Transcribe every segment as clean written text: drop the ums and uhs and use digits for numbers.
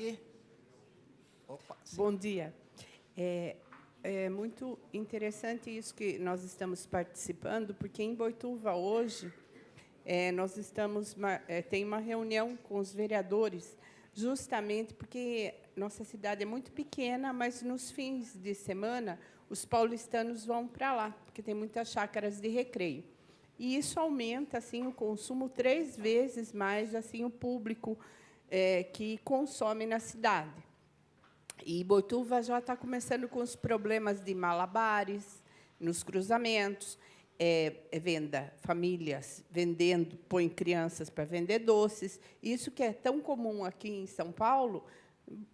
aqui? Opa, Bom dia. É muito interessante isso que nós estamos participando, porque em Boituva, hoje, nós tem uma reunião com os vereadores, justamente porque nossa cidade é muito pequena, mas nos fins de semana os paulistanos vão para lá, porque tem muitas chácaras de recreio. E isso aumenta assim o consumo 3 vezes mais assim o público que consome na cidade. E Boituva já está começando com os problemas de malabares nos cruzamentos, famílias vendendo, põem crianças para vender doces. Isso que é tão comum aqui em São Paulo,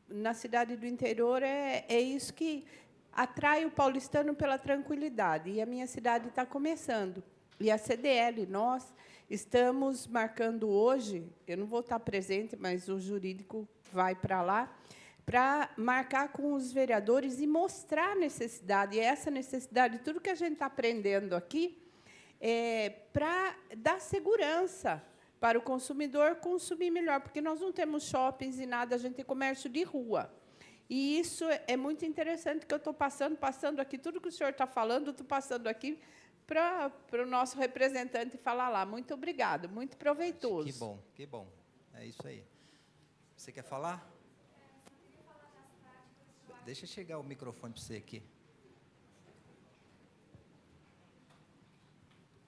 na cidade do interior, é isso que atrai o paulistano pela tranquilidade. E a minha cidade está começando. E a CDL, nós estamos marcando hoje, eu não vou estar presente, mas o jurídico vai para lá, para marcar com os vereadores e mostrar a necessidade, e essa necessidade, tudo que a gente está aprendendo aqui, para dar segurança para o consumidor consumir melhor, porque nós não temos shoppings e nada, a gente tem comércio de rua. E isso é muito interessante, que eu estou passando aqui, tudo que o senhor está falando, estou passando aqui para o nosso representante falar lá. Muito obrigado, muito proveitoso. Que bom, que bom. É isso aí. Você quer falar? Deixa eu chegar o microfone para você aqui.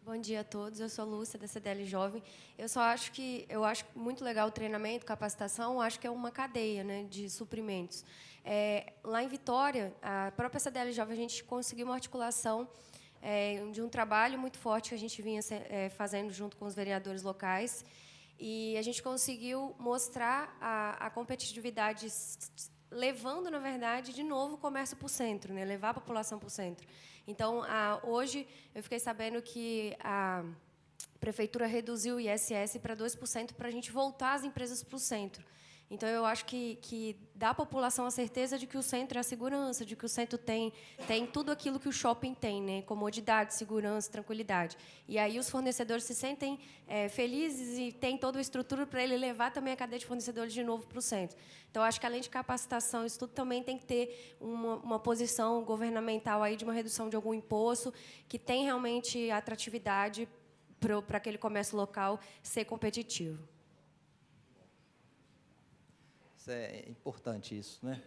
Bom dia a todos, eu sou Lúcia, da CDL Jovem. Eu acho muito legal o treinamento, capacitação, acho que é uma cadeia, né, de suprimentos. Lá em Vitória, a própria CDL Jovem, a gente conseguiu uma articulação de um trabalho muito forte que a gente vinha fazendo junto com os vereadores locais, e a gente conseguiu mostrar a competitividade, levando, na verdade, de novo o comércio para o centro, né? Levar a população para o centro. Então, hoje, eu fiquei sabendo que a prefeitura reduziu o ISS para 2% para a gente voltar as empresas para o centro. Então, eu acho que dá à população a certeza de que o centro é a segurança, de que o centro tem tudo aquilo que o shopping tem, né? Comodidade, segurança, tranquilidade. E aí os fornecedores se sentem felizes e têm toda a estrutura para ele levar também a cadeia de fornecedores de novo para o centro. Então, acho que, além de capacitação, isso tudo também tem que ter uma posição governamental aí de uma redução de algum imposto, que tem realmente atratividade para aquele comércio local ser competitivo. É importante isso, né?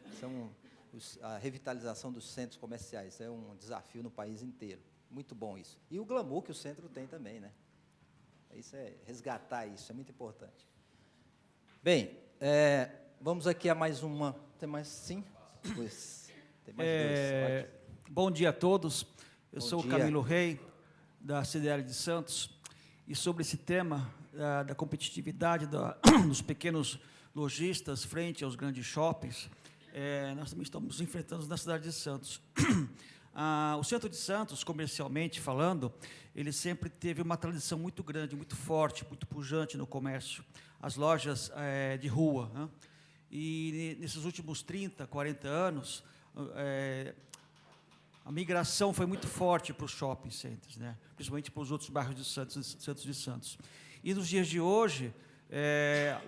A revitalização dos centros comerciais é um desafio no país inteiro. Muito bom isso. E o glamour que o centro tem também, né? Isso resgatar isso, é muito importante. Bem, vamos aqui a mais uma. Tem mais? Sim? Pois. Tem mais dois. Bom dia a todos. Eu sou o Camilo Rei, da CDL de Santos. E sobre esse tema da competitividade dos pequenos lojistas frente aos grandes shoppings, nós também estamos enfrentando na cidade de Santos. O centro de Santos, comercialmente falando, ele sempre teve uma tradição muito grande, muito forte, muito pujante no comércio. As lojas de rua, né? E nesses últimos 30, 40 anos, a migração foi muito forte para os shopping centers, né? Principalmente para os outros bairros de Santos de Santos. E nos dias de hoje,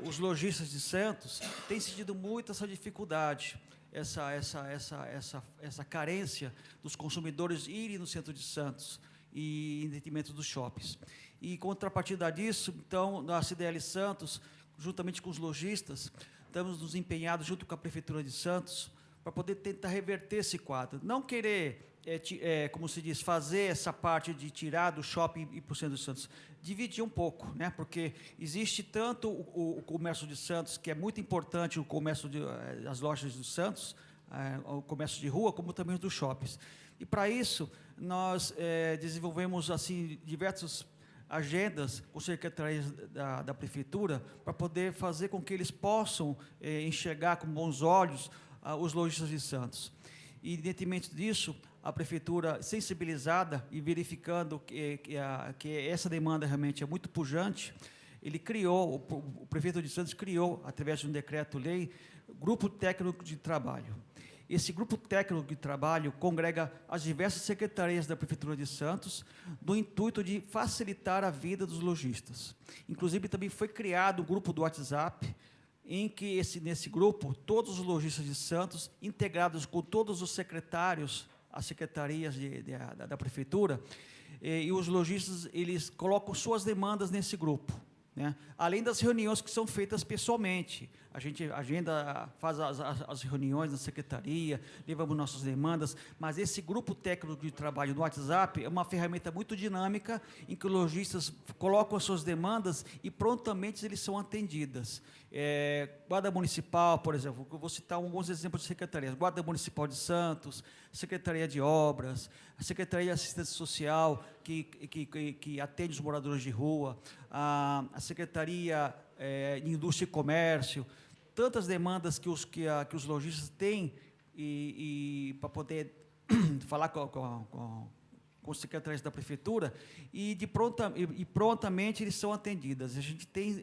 os lojistas de Santos têm sentido muito essa dificuldade, essa carência dos consumidores irem no centro de Santos e em detrimento dos shoppings. E, em contrapartida disso, então, na CDL Santos, juntamente com os lojistas, estamos nos empenhados junto com a Prefeitura de Santos para poder tentar reverter esse quadro. Não querer, como se diz, fazer essa parte de tirar do shopping e ir para o centro de Santos. Dividir um pouco, né? Porque existe tanto o comércio de Santos, que é muito importante, o comércio as lojas de Santos, o comércio de rua, como também os dos shoppings. E, para isso, nós desenvolvemos assim diversas agendas com secretarias da Prefeitura para poder fazer com que eles possam enxergar com bons olhos os lojistas de Santos. E, detrimento disso, a Prefeitura, sensibilizada e verificando que essa demanda realmente é muito pujante, ele criou, o prefeito de Santos criou, através de um decreto-lei, grupo técnico de trabalho. Esse grupo técnico de trabalho congrega as diversas secretarias da Prefeitura de Santos, no intuito de facilitar a vida dos lojistas. Inclusive, também foi criado um grupo do WhatsApp, em que nesse grupo, todos os lojistas de Santos, integrados com todos os secretários, as secretarias da prefeitura, e os lojistas, eles colocam suas demandas nesse grupo, né? Além das reuniões que são feitas pessoalmente. A gente faz as reuniões na secretaria, levamos nossas demandas, mas esse grupo técnico de trabalho no WhatsApp é uma ferramenta muito dinâmica, em que os lojistas colocam as suas demandas e prontamente eles são atendidas. Guarda Municipal, por exemplo, eu vou citar alguns exemplos de secretarias. Guarda Municipal de Santos, Secretaria de Obras, a Secretaria de Assistência Social, que atende os moradores de rua, a Secretaria de Indústria e Comércio, tantas demandas que os lojistas têm para poder falar com os secretários da prefeitura, e prontamente eles são atendidas. A gente tem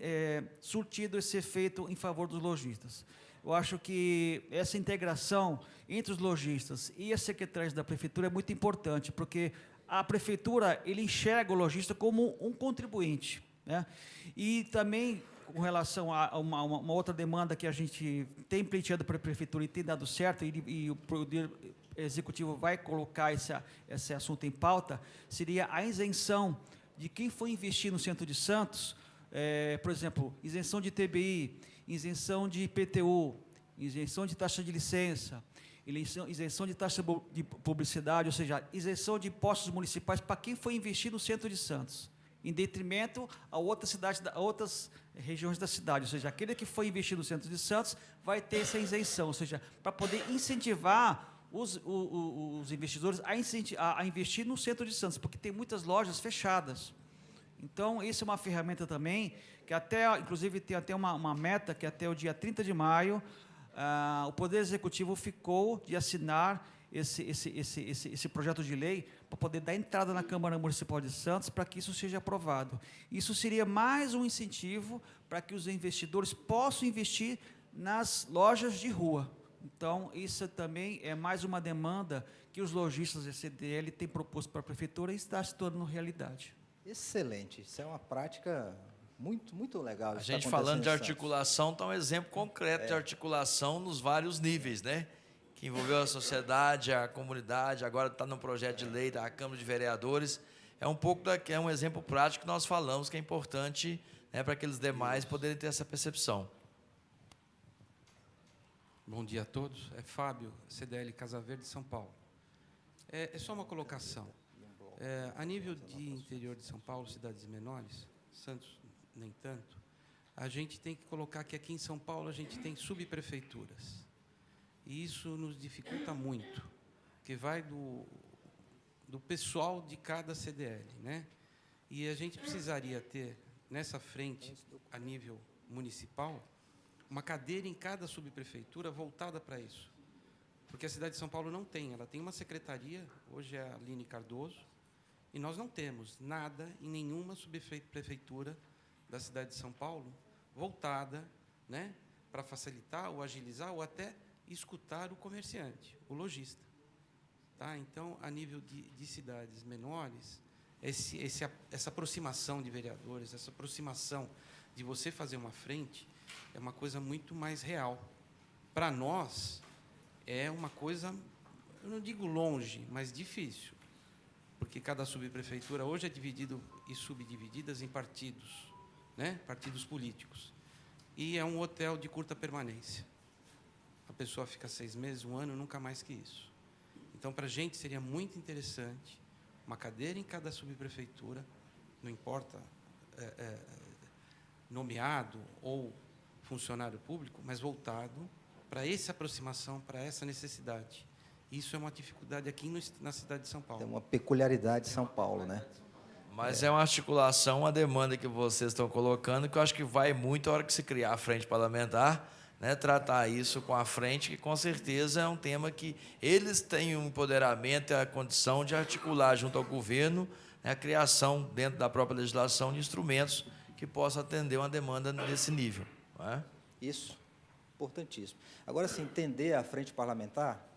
surtido esse efeito em favor dos lojistas. Eu acho que essa integração entre os lojistas e as secretárias da prefeitura é muito importante, porque a prefeitura ele enxerga o lojista como um contribuinte, né? E também, com relação a uma outra demanda que a gente tem pleiteado para a prefeitura e tem dado certo, e o Poder Executivo vai colocar esse assunto em pauta, seria a isenção de quem for investir no centro de Santos, por exemplo, isenção de TBI, isenção de IPTU, isenção de taxa de licença, isenção de taxa de publicidade, ou seja, isenção de impostos municipais para quem for investir no centro de Santos, em detrimento a outras regiões da cidade. Ou seja, aquele que for investir no centro de Santos vai ter essa isenção, ou seja, para poder incentivar os investidores a investir no centro de Santos, porque tem muitas lojas fechadas. Então, isso é uma ferramenta também, que inclusive, tem até uma meta, que até o dia 30 de maio, o Poder Executivo ficou de assinar esse projeto de lei para poder dar entrada na Câmara Municipal de Santos, para que isso seja aprovado. Isso seria mais um incentivo para que os investidores possam investir nas lojas de rua. Então, isso também é mais uma demanda que os lojistas da CDL têm proposto para a prefeitura e está se tornando realidade. Excelente, isso é uma prática muito, muito legal. A gente falando de articulação, está um exemplo concreto de articulação nos vários níveis, né? Que envolveu a sociedade, a comunidade, agora está no projeto de lei da Câmara de Vereadores. É um exemplo prático que nós falamos, que é importante, né, para aqueles demais poderem ter essa percepção. Bom dia a todos. É Fábio, CDL Casa Verde, São Paulo. É só uma colocação. A nível de interior de São Paulo, cidades menores, Santos nem tanto, a gente tem que colocar que aqui em São Paulo a gente tem subprefeituras. E isso nos dificulta muito, porque vai do pessoal de cada CDL, né? E a gente precisaria ter, nessa frente, a nível municipal, uma cadeira em cada subprefeitura voltada para isso. Porque a cidade de São Paulo não tem, ela tem uma secretaria, hoje é a Aline Cardoso, e nós não temos nada em nenhuma subprefeitura da cidade de São Paulo voltada, né, para facilitar ou agilizar ou até escutar o comerciante, o lojista. Tá? Então, a nível de cidades menores, essa aproximação de vereadores, essa aproximação de você fazer uma frente, é uma coisa muito mais real. Para nós, é uma coisa, eu não digo longe, mas difícil, porque cada subprefeitura hoje é dividido e subdivididas em partidos, né? Partidos políticos. E é um hotel de curta permanência. A pessoa fica 6 meses, 1 ano, nunca mais que isso. Então, para a gente, seria muito interessante uma cadeira em cada subprefeitura, não importa nomeado ou funcionário público, mas voltado para essa aproximação, para essa necessidade. Isso é uma dificuldade aqui na cidade de São Paulo. É uma peculiaridade de São Paulo, né? Mas é uma articulação, uma demanda que vocês estão colocando, que eu acho que vai muito a hora que se criar a frente parlamentar, né, tratar isso com a frente, que com certeza é um tema que eles têm um empoderamento e a condição de articular junto ao governo, né, a criação, dentro da própria legislação, de instrumentos que possam atender uma demanda nesse nível. Não é? Isso, importantíssimo. Agora, assim, entender a frente parlamentar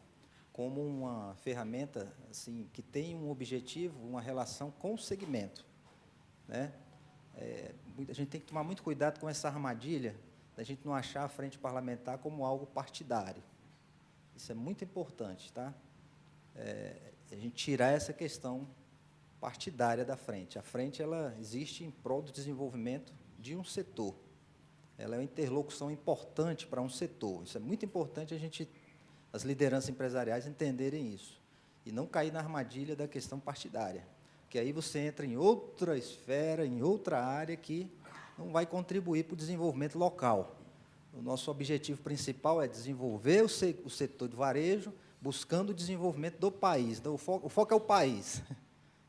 como uma ferramenta assim, que tem um objetivo, uma relação com o segmento, né? A gente tem que tomar muito cuidado com essa armadilha da gente não achar a frente parlamentar como algo partidário. Isso é muito importante, tá? A gente tirar essa questão partidária da frente. A frente, ela existe em prol do desenvolvimento de um setor. Ela é uma interlocução importante para um setor. Isso é muito importante as lideranças empresariais entenderem isso e não cair na armadilha da questão partidária, que aí você entra em outra esfera, em outra área que não vai contribuir para o desenvolvimento local. O nosso objetivo principal é desenvolver o setor de varejo, buscando o desenvolvimento do país. Então, o foco é o país.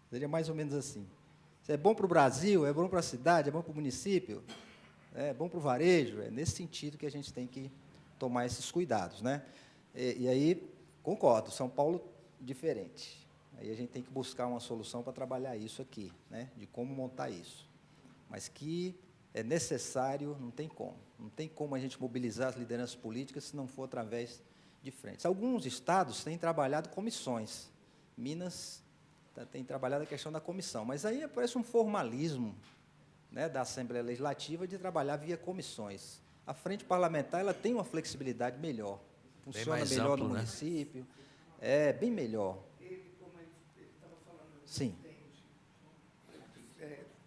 Seria mais ou menos assim. Isso é bom para o Brasil, é bom para a cidade, é bom para o município, é bom para o varejo. É nesse sentido que a gente tem que tomar esses cuidados, né? E aí, concordo, São Paulo, diferente. Aí a gente tem que buscar uma solução para trabalhar isso aqui, né? De como montar isso. Mas que é necessário, não tem como. Não tem como a gente mobilizar as lideranças políticas se não for através de frentes. Alguns estados têm trabalhado comissões. Minas tem trabalhado a questão da comissão, mas aí parece um formalismo, né, da Assembleia Legislativa de trabalhar via comissões. A frente parlamentar ela tem uma flexibilidade melhor, funciona melhor amplo, no né? município, é bem melhor. Ele, como ele estava falando, Sim.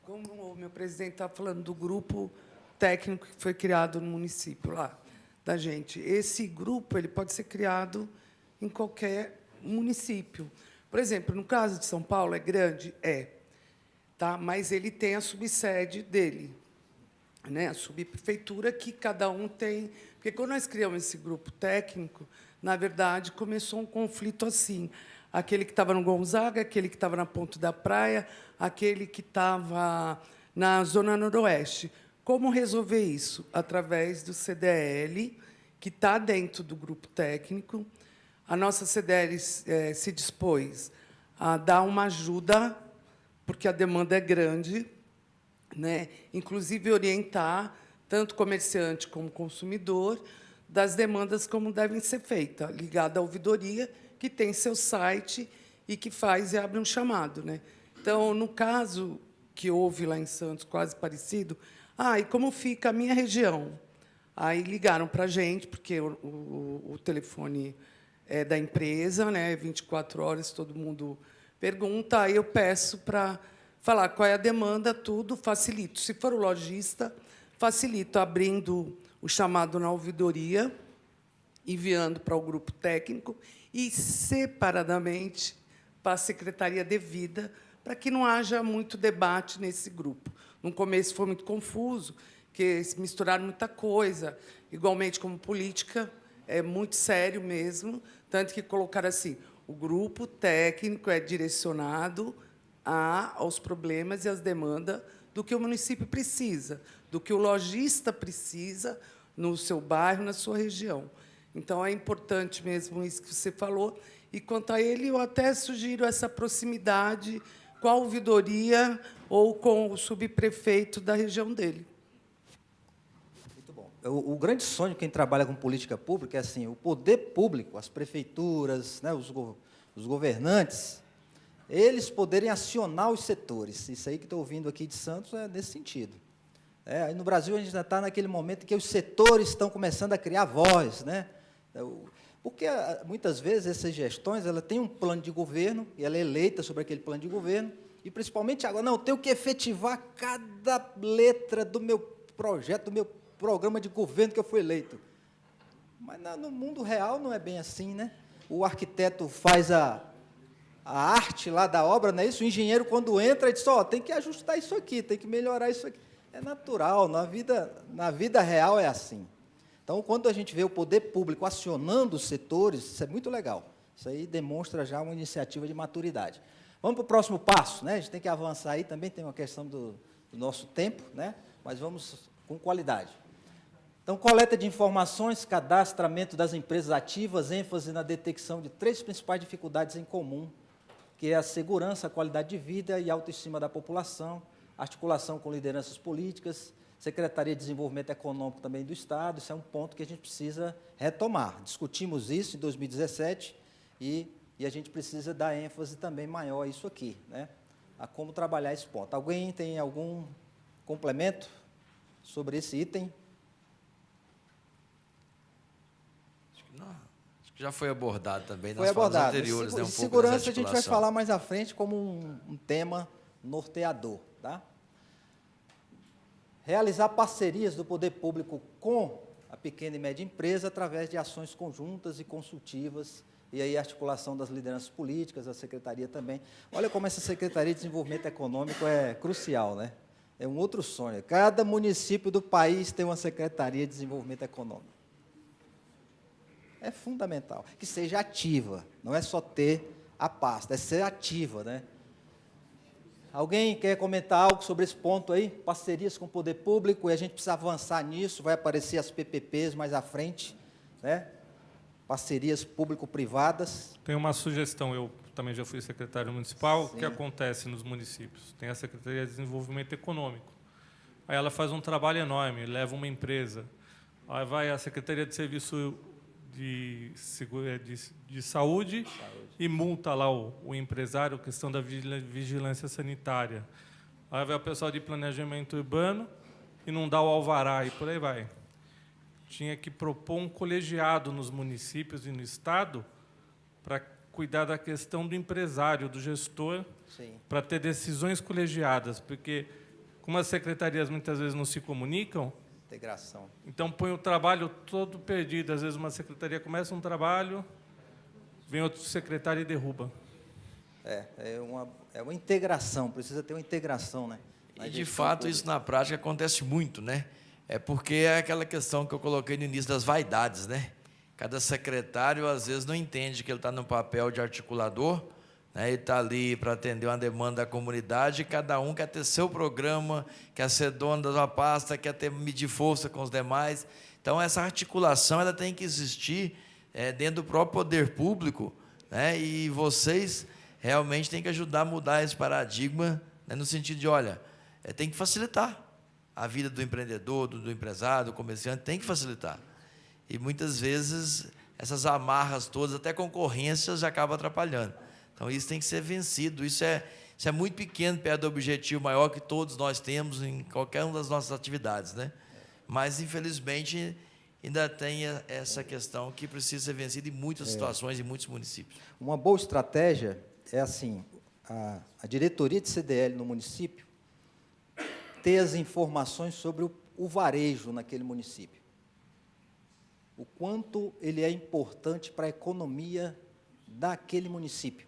como o meu presidente está falando do grupo técnico que foi criado no município lá da gente, esse grupo ele pode ser criado em qualquer município. Por exemplo, no caso de São Paulo é grande, tá? Mas ele tem a subsede dele, né? A subprefeitura que cada um tem, porque quando nós criamos esse grupo técnico, na verdade começou um conflito assim. Aquele que estava no Gonzaga, aquele que estava na Ponta da Praia, aquele que estava na Zona Noroeste. Como resolver isso? Através do CDL, que está dentro do grupo técnico. A nossa CDL se dispôs a dar uma ajuda, porque a demanda é grande, né? Inclusive orientar tanto comerciante como consumidor das demandas como devem ser feitas, ligada à ouvidoria, que tem seu site e que faz e abre um chamado, né? Então, no caso que houve lá em Santos, quase parecido, e como fica a minha região? Aí ligaram para a gente, porque o telefone é da empresa, né? 24 horas, todo mundo pergunta, aí eu peço para falar qual é a demanda, tudo, facilito. Se for o lojista, facilito abrindo o chamado na ouvidoria, enviando para o grupo técnico e, separadamente, para a secretaria devida, para que não haja muito debate nesse grupo. No começo foi muito confuso, porque se misturaram muita coisa, igualmente como política, é muito sério mesmo, tanto que colocaram assim, o grupo técnico é direcionado aos problemas e às demandas do que o município precisa, do que o lojista precisa no seu bairro, na sua região. Então, é importante mesmo isso que você falou. E, quanto a ele, eu até sugiro essa proximidade com a ouvidoria ou com o subprefeito da região dele. Muito bom. O grande sonho de quem trabalha com política pública é assim, o poder público, as prefeituras, né, os governantes, eles poderem acionar os setores. Isso aí que estou ouvindo aqui de Santos é nesse sentido. Aí no Brasil, a gente já está naquele momento em que os setores estão começando a criar voz, né? Porque, muitas vezes, essas gestões ela têm um plano de governo, e ela é eleita sobre aquele plano de governo, e, principalmente, agora, não, eu tenho que efetivar cada letra do meu projeto, do meu programa de governo que eu fui eleito. Mas, no mundo real, não é bem assim, né? O arquiteto faz a arte lá da obra, não é isso? O engenheiro, quando entra, diz, tem que ajustar isso aqui, tem que melhorar isso aqui. É natural, na vida real é assim. Então, quando a gente vê o poder público acionando os setores, isso é muito legal. Isso aí demonstra já uma iniciativa de maturidade. Vamos para o próximo passo, né? A gente tem que avançar aí, também tem uma questão do nosso tempo, né? Mas vamos com qualidade. Então, coleta de informações, cadastramento das empresas ativas, ênfase na detecção de 3 principais dificuldades em comum, que é a segurança, a qualidade de vida e a autoestima da população, articulação com lideranças políticas, Secretaria de Desenvolvimento Econômico também do Estado, isso é um ponto que a gente precisa retomar. Discutimos isso em 2017 e a gente precisa dar ênfase também maior a isso aqui, né? A como trabalhar esse ponto. Alguém tem algum complemento sobre esse item? Já foi abordado também Foi nas falas abordado. anteriores, né? Um pouco Segurança dessa a gente vai articulação. falar mais à frente como um tema norteador. Tá? Realizar parcerias do poder público com a pequena e média empresa através de ações conjuntas e consultivas, e aí a articulação das lideranças políticas, a secretaria também. Olha como essa Secretaria de Desenvolvimento Econômico é crucial, né? É um outro sonho. Cada município do país tem uma Secretaria de Desenvolvimento Econômico. É fundamental que seja ativa, não é só ter a pasta, é ser ativa, né? Alguém quer comentar algo sobre esse ponto aí? Parcerias com o poder público, e a gente precisa avançar nisso, vai aparecer as PPPs mais à frente, né? Parcerias público-privadas. Tem uma sugestão, eu também já fui secretário municipal, o Sim. que acontece nos municípios? Tem a Secretaria de Desenvolvimento Econômico. Aí ela faz um trabalho enorme, leva uma empresa. Aí vai a Secretaria de Serviço de Saúde e multa lá o empresário, questão da vigilância sanitária. Aí vai o pessoal de planejamento urbano e não dá o alvará, e por aí vai. Tinha que propor um colegiado nos municípios e no Estado para cuidar da questão do empresário, do gestor, para ter decisões colegiadas, porque, como as secretarias muitas vezes não se comunicam, Integração. então põe o trabalho todo perdido. Às vezes uma secretaria começa um trabalho, vem outro secretário e derruba. É uma integração, precisa ter uma integração, né? E, de fato, isso na prática acontece muito, né? É porque é aquela questão que eu coloquei no início das vaidades, né? Cada secretário, às vezes, não entende que ele está no papel de articulador, né? Ele está ali para atender uma demanda da comunidade, e cada um quer ter seu programa, quer ser dono da sua pasta, quer medir força com os demais. Então, essa articulação ela tem que existir dentro do próprio poder público, né? E vocês realmente têm que ajudar a mudar esse paradigma, né? No sentido de, olha, tem que facilitar a vida do empreendedor, do empresário, do comerciante, tem que facilitar. E, muitas vezes, essas amarras todas, até concorrências, já acabam atrapalhando. Então, isso tem que ser vencido. Isso é muito pequeno perto do objetivo maior que todos nós temos em qualquer uma das nossas atividades, né? Mas, infelizmente, ainda tem essa questão que precisa ser vencida em muitas situações, em muitos municípios. Uma boa estratégia é assim, a diretoria de CDL no município ter as informações sobre o varejo naquele município. O quanto ele é importante para a economia daquele município.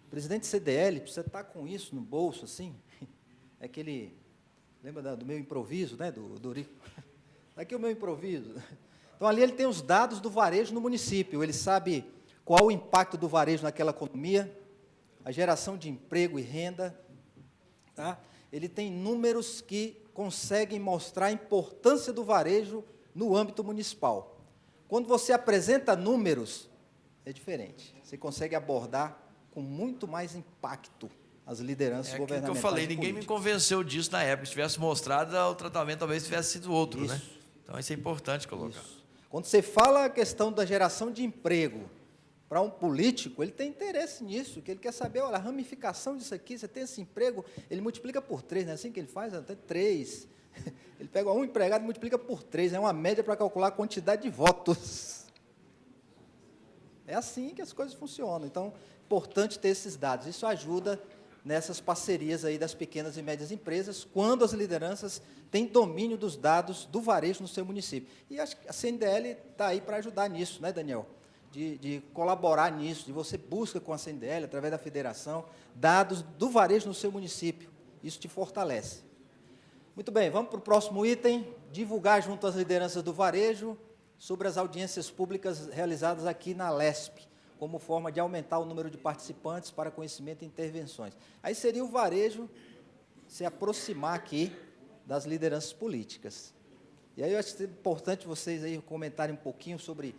O presidente CDL precisa estar com isso no bolso, assim, é aquele, lembra do meu improviso, né, do Rico? Aqui é o meu improviso. Então, ali ele tem os dados do varejo no município, ele sabe qual o impacto do varejo naquela economia, a geração de emprego e renda, tá? Ele tem números que conseguem mostrar a importância do varejo no âmbito municipal. Quando você apresenta números, é diferente. Você consegue abordar com muito mais impacto as lideranças governamentais. É aquilo que eu falei, ninguém me convenceu disso na época. Se tivesse mostrado, o tratamento talvez tivesse sido outro, né? Então, isso é importante colocar. Isso. Quando você fala a questão da geração de emprego para um político, ele tem interesse nisso, que ele quer saber, olha, a ramificação disso aqui, você tem esse emprego, ele multiplica por 3, não é assim que ele faz? Até 3. Ele pega um empregado e multiplica por 3, é uma média para calcular a quantidade de votos. É assim que as coisas funcionam. Então, é importante ter esses dados. Isso ajuda nessas parcerias aí das pequenas e médias empresas, quando as lideranças têm domínio dos dados do varejo no seu município. E acho que a CNDL está aí para ajudar nisso, né, Daniel? De colaborar nisso, de você busca com a CNDL, através da federação, dados do varejo no seu município. Isso te fortalece. Muito bem, vamos para o próximo item, divulgar junto às lideranças do varejo sobre as audiências públicas realizadas aqui na LESP, como forma de aumentar o número de participantes para conhecimento e intervenções. Aí seria o varejo se aproximar aqui das lideranças políticas. E aí eu acho que é importante vocês aí comentarem um pouquinho sobre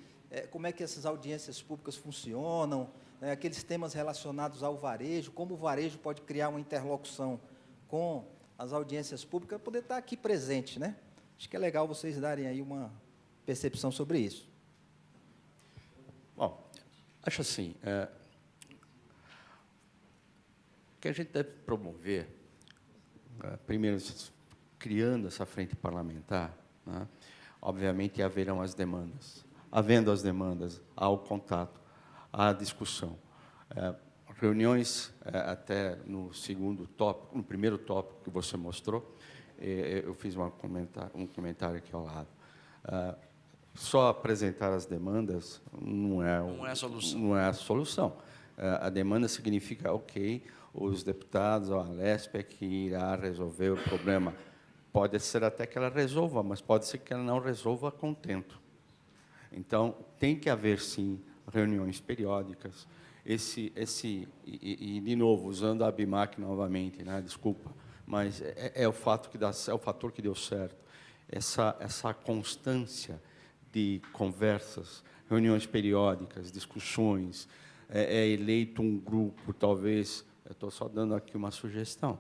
como é que essas audiências públicas funcionam, né, aqueles temas relacionados ao varejo, como o varejo pode criar uma interlocução com as audiências públicas, para poder estar aqui presente, né? Acho que é legal vocês darem aí uma percepção sobre isso. Bom, acho assim, que a gente deve promover, primeiro, criando essa frente parlamentar, né, obviamente haverão as demandas. havendo as demandas, há o contato, há a discussão. Reuniões, até no segundo tópico, no primeiro tópico que você mostrou, eu fiz um comentário aqui ao lado. Só apresentar as demandas não é a solução. A demanda significa, ok, os deputados, a Alesp é que irá resolver o problema. Pode ser até que ela resolva, mas pode ser que ela não resolva a contento. Então, tem que haver, sim, reuniões periódicas. De novo, usando a ABIMAC novamente, né? Desculpa, mas é o fator que deu certo. Essa constância de conversas, reuniões periódicas, discussões, é eleito um grupo, talvez, eu estou só dando aqui uma sugestão.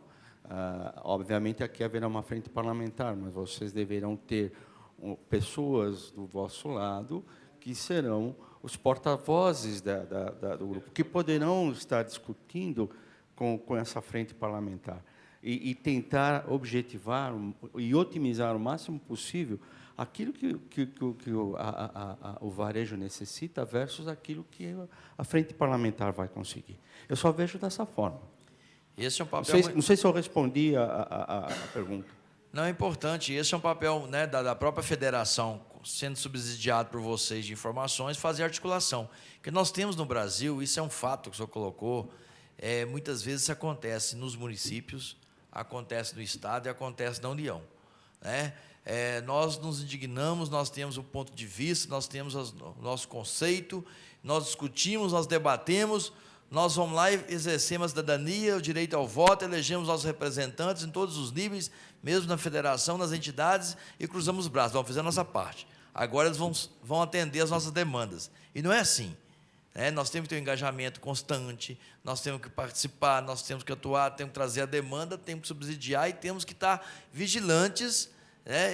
Obviamente, aqui haverá uma frente parlamentar, mas vocês deverão ter pessoas do vosso lado que serão os porta-vozes do grupo, que poderão estar discutindo com essa frente parlamentar e tentar objetivar e otimizar o máximo possível aquilo que o varejo necessita versus aquilo que a frente parlamentar vai conseguir. Eu só vejo dessa forma. Esse é um papel... Não sei se eu respondi a pergunta. Não, é importante. Esse é um papel, né, da própria federação, sendo subsidiado por vocês de informações, fazer articulação. Porque nós temos no Brasil, isso é um fato que o senhor colocou, muitas vezes isso acontece nos municípios, acontece no Estado e acontece na União, né? Nós nos indignamos, nós temos um ponto de vista, nós temos o nosso conceito, nós discutimos, nós debatemos, nós vamos lá e exercemos a cidadania, o direito ao voto, elegemos nossos representantes em todos os níveis, mesmo na federação, nas entidades, e cruzamos os braços, vamos fazer a nossa parte. Agora eles vão atender as nossas demandas. E não é assim. Nós temos que ter um engajamento constante, nós temos que participar, nós temos que atuar, temos que trazer a demanda, temos que subsidiar e temos que estar vigilantes,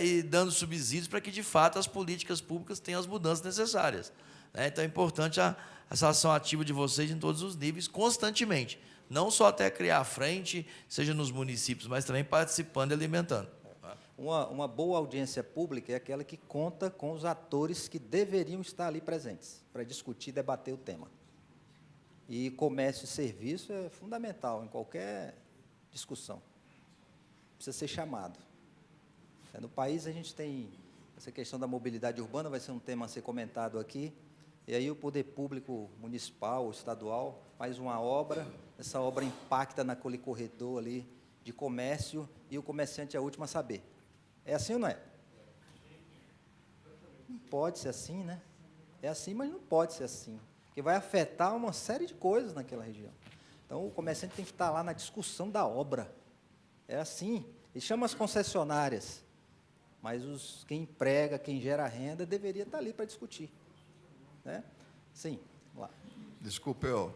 e dando subsídios para que, de fato, as políticas públicas tenham as mudanças necessárias. Então, é importante essa ação ativa de vocês em todos os níveis, constantemente. Não só até criar a frente, seja nos municípios, mas também participando e alimentando. Uma boa audiência pública é aquela que conta com os atores que deveriam estar ali presentes para discutir e debater o tema. E comércio e serviço é fundamental em qualquer discussão. Precisa ser chamado. No país, a gente tem essa questão da mobilidade urbana, vai ser um tema a ser comentado aqui, e aí o poder público municipal, estadual, faz uma obra, essa obra impacta naquele corredor ali de comércio, e o comerciante é o último a saber. É assim ou não é? Não pode ser assim, né? É assim, mas não pode ser assim, porque vai afetar uma série de coisas naquela região. Então, o comerciante tem que estar lá na discussão da obra. É assim. E chama as concessionárias, mas quem emprega, quem gera renda, deveria estar ali para discutir. Né? Sim, vamos lá. Desculpe eu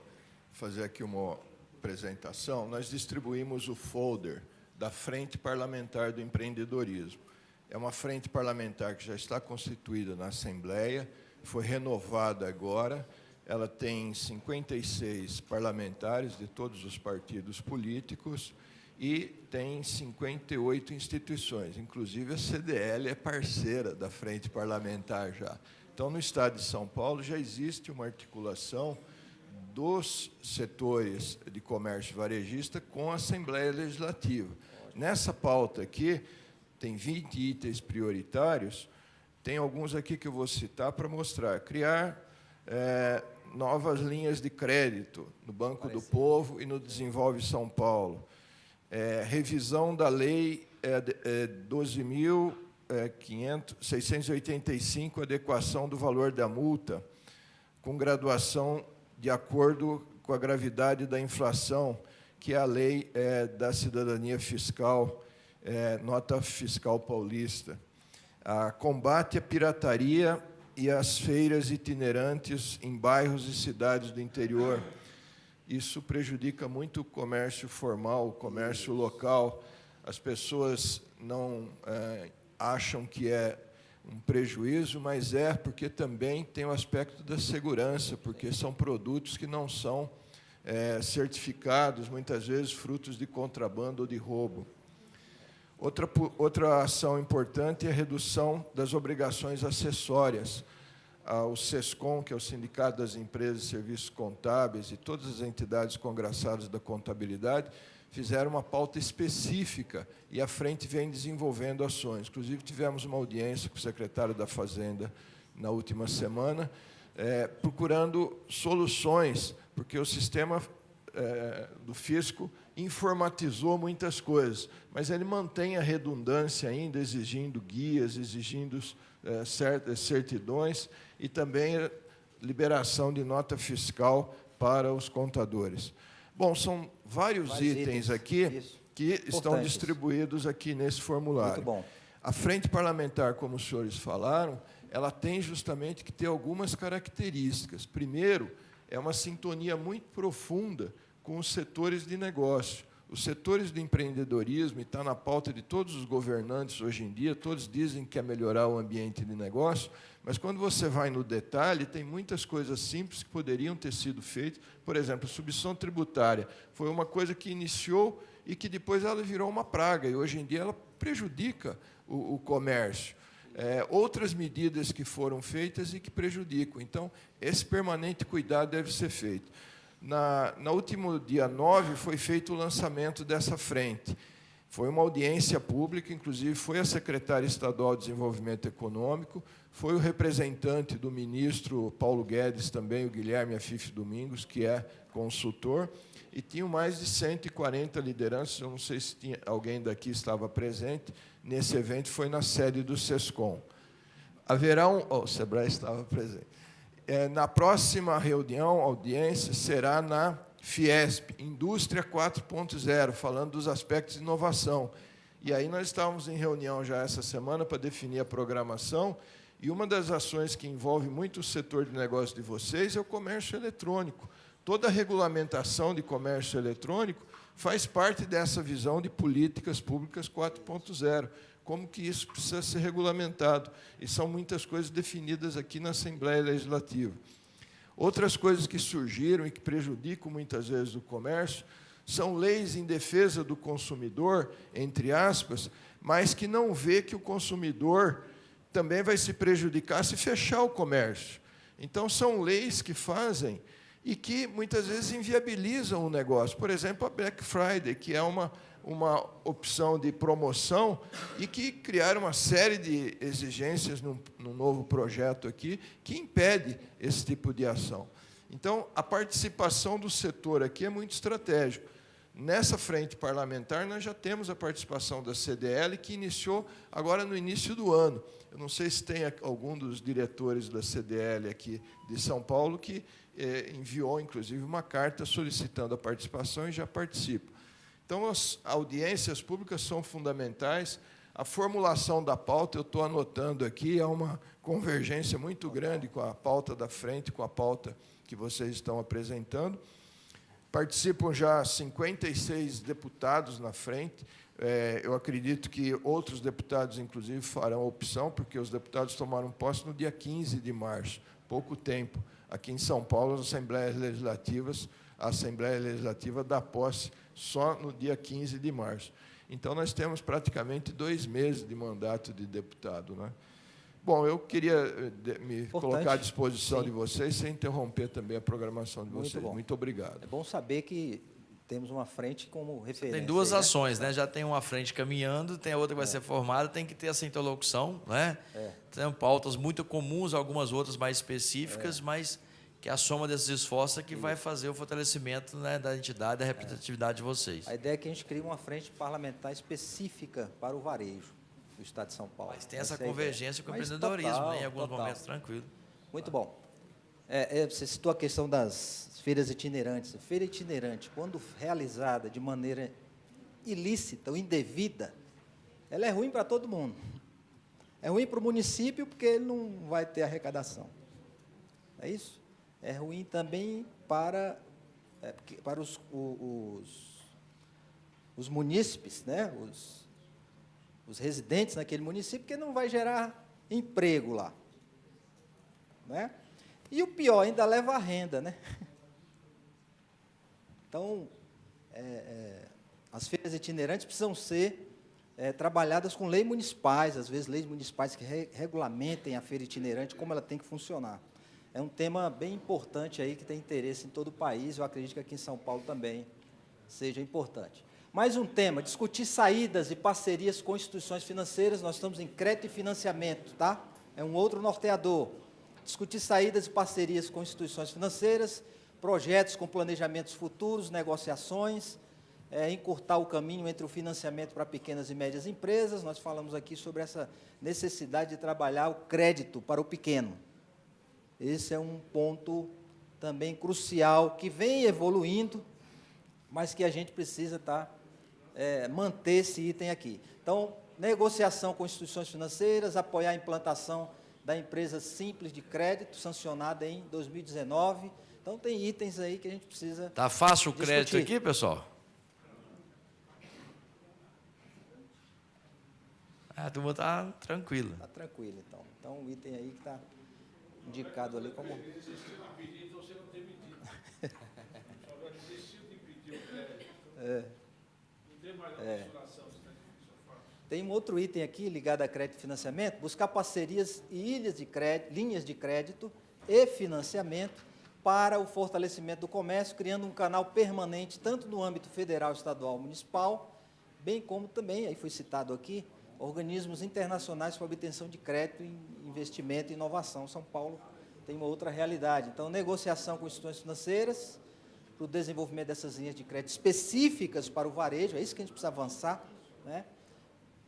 fazer aqui uma apresentação. Nós distribuímos o folder da Frente Parlamentar do Empreendedorismo. É uma frente parlamentar que já está constituída na Assembleia, foi renovada agora, ela tem 56 parlamentares de todos os partidos políticos e tem 58 instituições, inclusive a CDL é parceira da Frente Parlamentar já. Então, no Estado de São Paulo, já existe uma articulação dos setores de comércio varejista com a Assembleia Legislativa. Nessa pauta aqui, tem 20 itens prioritários, tem alguns aqui que eu vou citar para mostrar. Criar novas linhas de crédito no Banco do Povo e no Desenvolve São Paulo. Revisão da Lei 12.685, adequação do valor da multa, com graduação de acordo com a gravidade da inflação, que é a Lei da Cidadania Fiscal, Nota Fiscal Paulista. Combate à pirataria e às feiras itinerantes em bairros e cidades do interior. Isso prejudica muito o comércio formal, o comércio local. As pessoas não acham que é um prejuízo, mas porque também tem o aspecto da segurança, porque são produtos que não são certificados, muitas vezes frutos de contrabando ou de roubo. Outra ação importante é a redução das obrigações acessórias. o SESCOM, que é o Sindicato das Empresas e Serviços Contábeis, e todas as entidades congraçadas da contabilidade, fizeram uma pauta específica e a frente vem desenvolvendo ações. Inclusive, tivemos uma audiência com o secretário da Fazenda na última semana, procurando soluções, porque o sistema do fisco informatizou muitas coisas, mas ele mantém a redundância ainda, exigindo guias, exigindo certas certidões e também liberação de nota fiscal para os contadores. Bom, são vários itens aqui que estão distribuídos aqui nesse formulário. Muito bom. A frente parlamentar, como os senhores falaram, ela tem justamente que ter algumas características. Primeiro, é uma sintonia muito profunda com os setores de negócio. Os setores de empreendedorismo, e está na pauta de todos os governantes hoje em dia, todos dizem que quer melhorar o ambiente de negócio, mas quando você vai no detalhe, tem muitas coisas simples que poderiam ter sido feitas. Por exemplo, a substituição tributária foi uma coisa que iniciou e que depois ela virou uma praga, e hoje em dia ela prejudica o comércio. Outras medidas que foram feitas e que prejudicam. Então, esse permanente cuidado deve ser feito. No último dia 9, foi feito o lançamento dessa frente. Foi uma audiência pública, inclusive foi a secretária estadual de Desenvolvimento Econômico, foi o representante do ministro Paulo Guedes, também o Guilherme Afife Domingos, que é consultor, e tinham mais de 140 lideranças, eu não sei se alguém daqui estava presente, nesse evento foi na sede do SESCOM. Haverá o Sebrae estava presente. Na próxima reunião, audiência, será na Fiesp, Indústria 4.0, falando dos aspectos de inovação. E aí nós estávamos em reunião já essa semana para definir a programação, e uma das ações que envolve muito o setor de negócio de vocês é o comércio eletrônico. Toda a regulamentação de comércio eletrônico faz parte dessa visão de políticas públicas 4.0, como que isso precisa ser regulamentado. E são muitas coisas definidas aqui na Assembleia Legislativa. Outras coisas que surgiram e que prejudicam muitas vezes o comércio são leis em defesa do consumidor, entre aspas, mas que não vê que o consumidor também vai se prejudicar se fechar o comércio. Então, são leis que fazem e que, muitas vezes, inviabilizam o negócio. Por exemplo, a Black Friday, que é uma opção de promoção e que criaram uma série de exigências num novo projeto aqui que impede esse tipo de ação. Então, a participação do setor aqui é muito estratégico. Nessa frente parlamentar, nós já temos a participação da CDL, que iniciou agora no início do ano. Eu não sei se tem algum dos diretores da CDL aqui de São Paulo que enviou, inclusive, uma carta solicitando a participação e já participa. Então, as audiências públicas são fundamentais. A formulação da pauta, eu estou anotando aqui, há uma convergência muito grande com a pauta da frente, com a pauta que vocês estão apresentando. Participam já 56 deputados na frente. Eu acredito que outros deputados, inclusive, farão opção, porque os deputados tomaram posse no dia 15 de março, pouco tempo. Aqui em São Paulo, as Assembleias Legislativas, a Assembleia Legislativa dá posse só no dia 15 de março. Então, nós temos praticamente 2 meses de mandato de deputado, né? Bom, eu queria me colocar à disposição de vocês, sem interromper também a programação de vocês. Muito obrigado. É bom saber que temos uma frente como referência. Tem duas ações, né? Já tem uma frente caminhando, tem a outra que vai ser formada, tem que ter essa interlocução, né? Tem pautas muito comuns, algumas outras mais específicas, mas que a soma desses esforços é que vai fazer o fortalecimento, né, da entidade, da representatividade de vocês. A ideia é que a gente crie uma frente parlamentar específica para o varejo do Estado de São Paulo. Mas tem essa convergência com o empreendedorismo, né, em alguns momentos, tranquilo. Muito bom. Você citou a questão das feiras itinerantes. Feira itinerante, quando realizada de maneira ilícita ou indevida, ela é ruim para todo mundo. É ruim para o município, porque ele não vai ter arrecadação. É isso? É ruim também para os munícipes, né? Os residentes naquele município, porque não vai gerar emprego lá. Né? E o pior, ainda leva a renda. Né? Então, as feiras itinerantes precisam ser trabalhadas com leis municipais, às vezes leis municipais que regulamentem a feira itinerante, como ela tem que funcionar. É um tema bem importante aí, que tem interesse em todo o país, eu acredito que aqui em São Paulo também seja importante. Mais um tema, discutir saídas e parcerias com instituições financeiras, nós estamos em crédito e financiamento, tá? É um outro norteador. Discutir saídas e parcerias com instituições financeiras, projetos com planejamentos futuros, negociações, encurtar o caminho entre o financiamento para pequenas e médias empresas. Nós falamos aqui sobre essa necessidade de trabalhar o crédito para o pequeno. Esse é um ponto também crucial, que vem evoluindo, mas que a gente precisa manter esse item aqui. Então, negociação com instituições financeiras, apoiar a implantação da empresa simples de crédito, sancionada em 2019. Então, tem itens aí que a gente precisa Tá fácil o crédito discutir. aqui, pessoal? A turma está tranquila. Está tranquilo, então. Então, o item aí que está indicado ali como... Tem um outro item aqui ligado a crédito e financiamento, buscar parcerias e linhas de crédito e financiamento para o fortalecimento do comércio, criando um canal permanente, tanto no âmbito federal, estadual, municipal, bem como também, aí foi citado aqui, organismos internacionais para obtenção de crédito, investimento e inovação. São Paulo tem uma outra realidade. Então, negociação com instituições financeiras, para o desenvolvimento dessas linhas de crédito específicas para o varejo, é isso que a gente precisa avançar, né?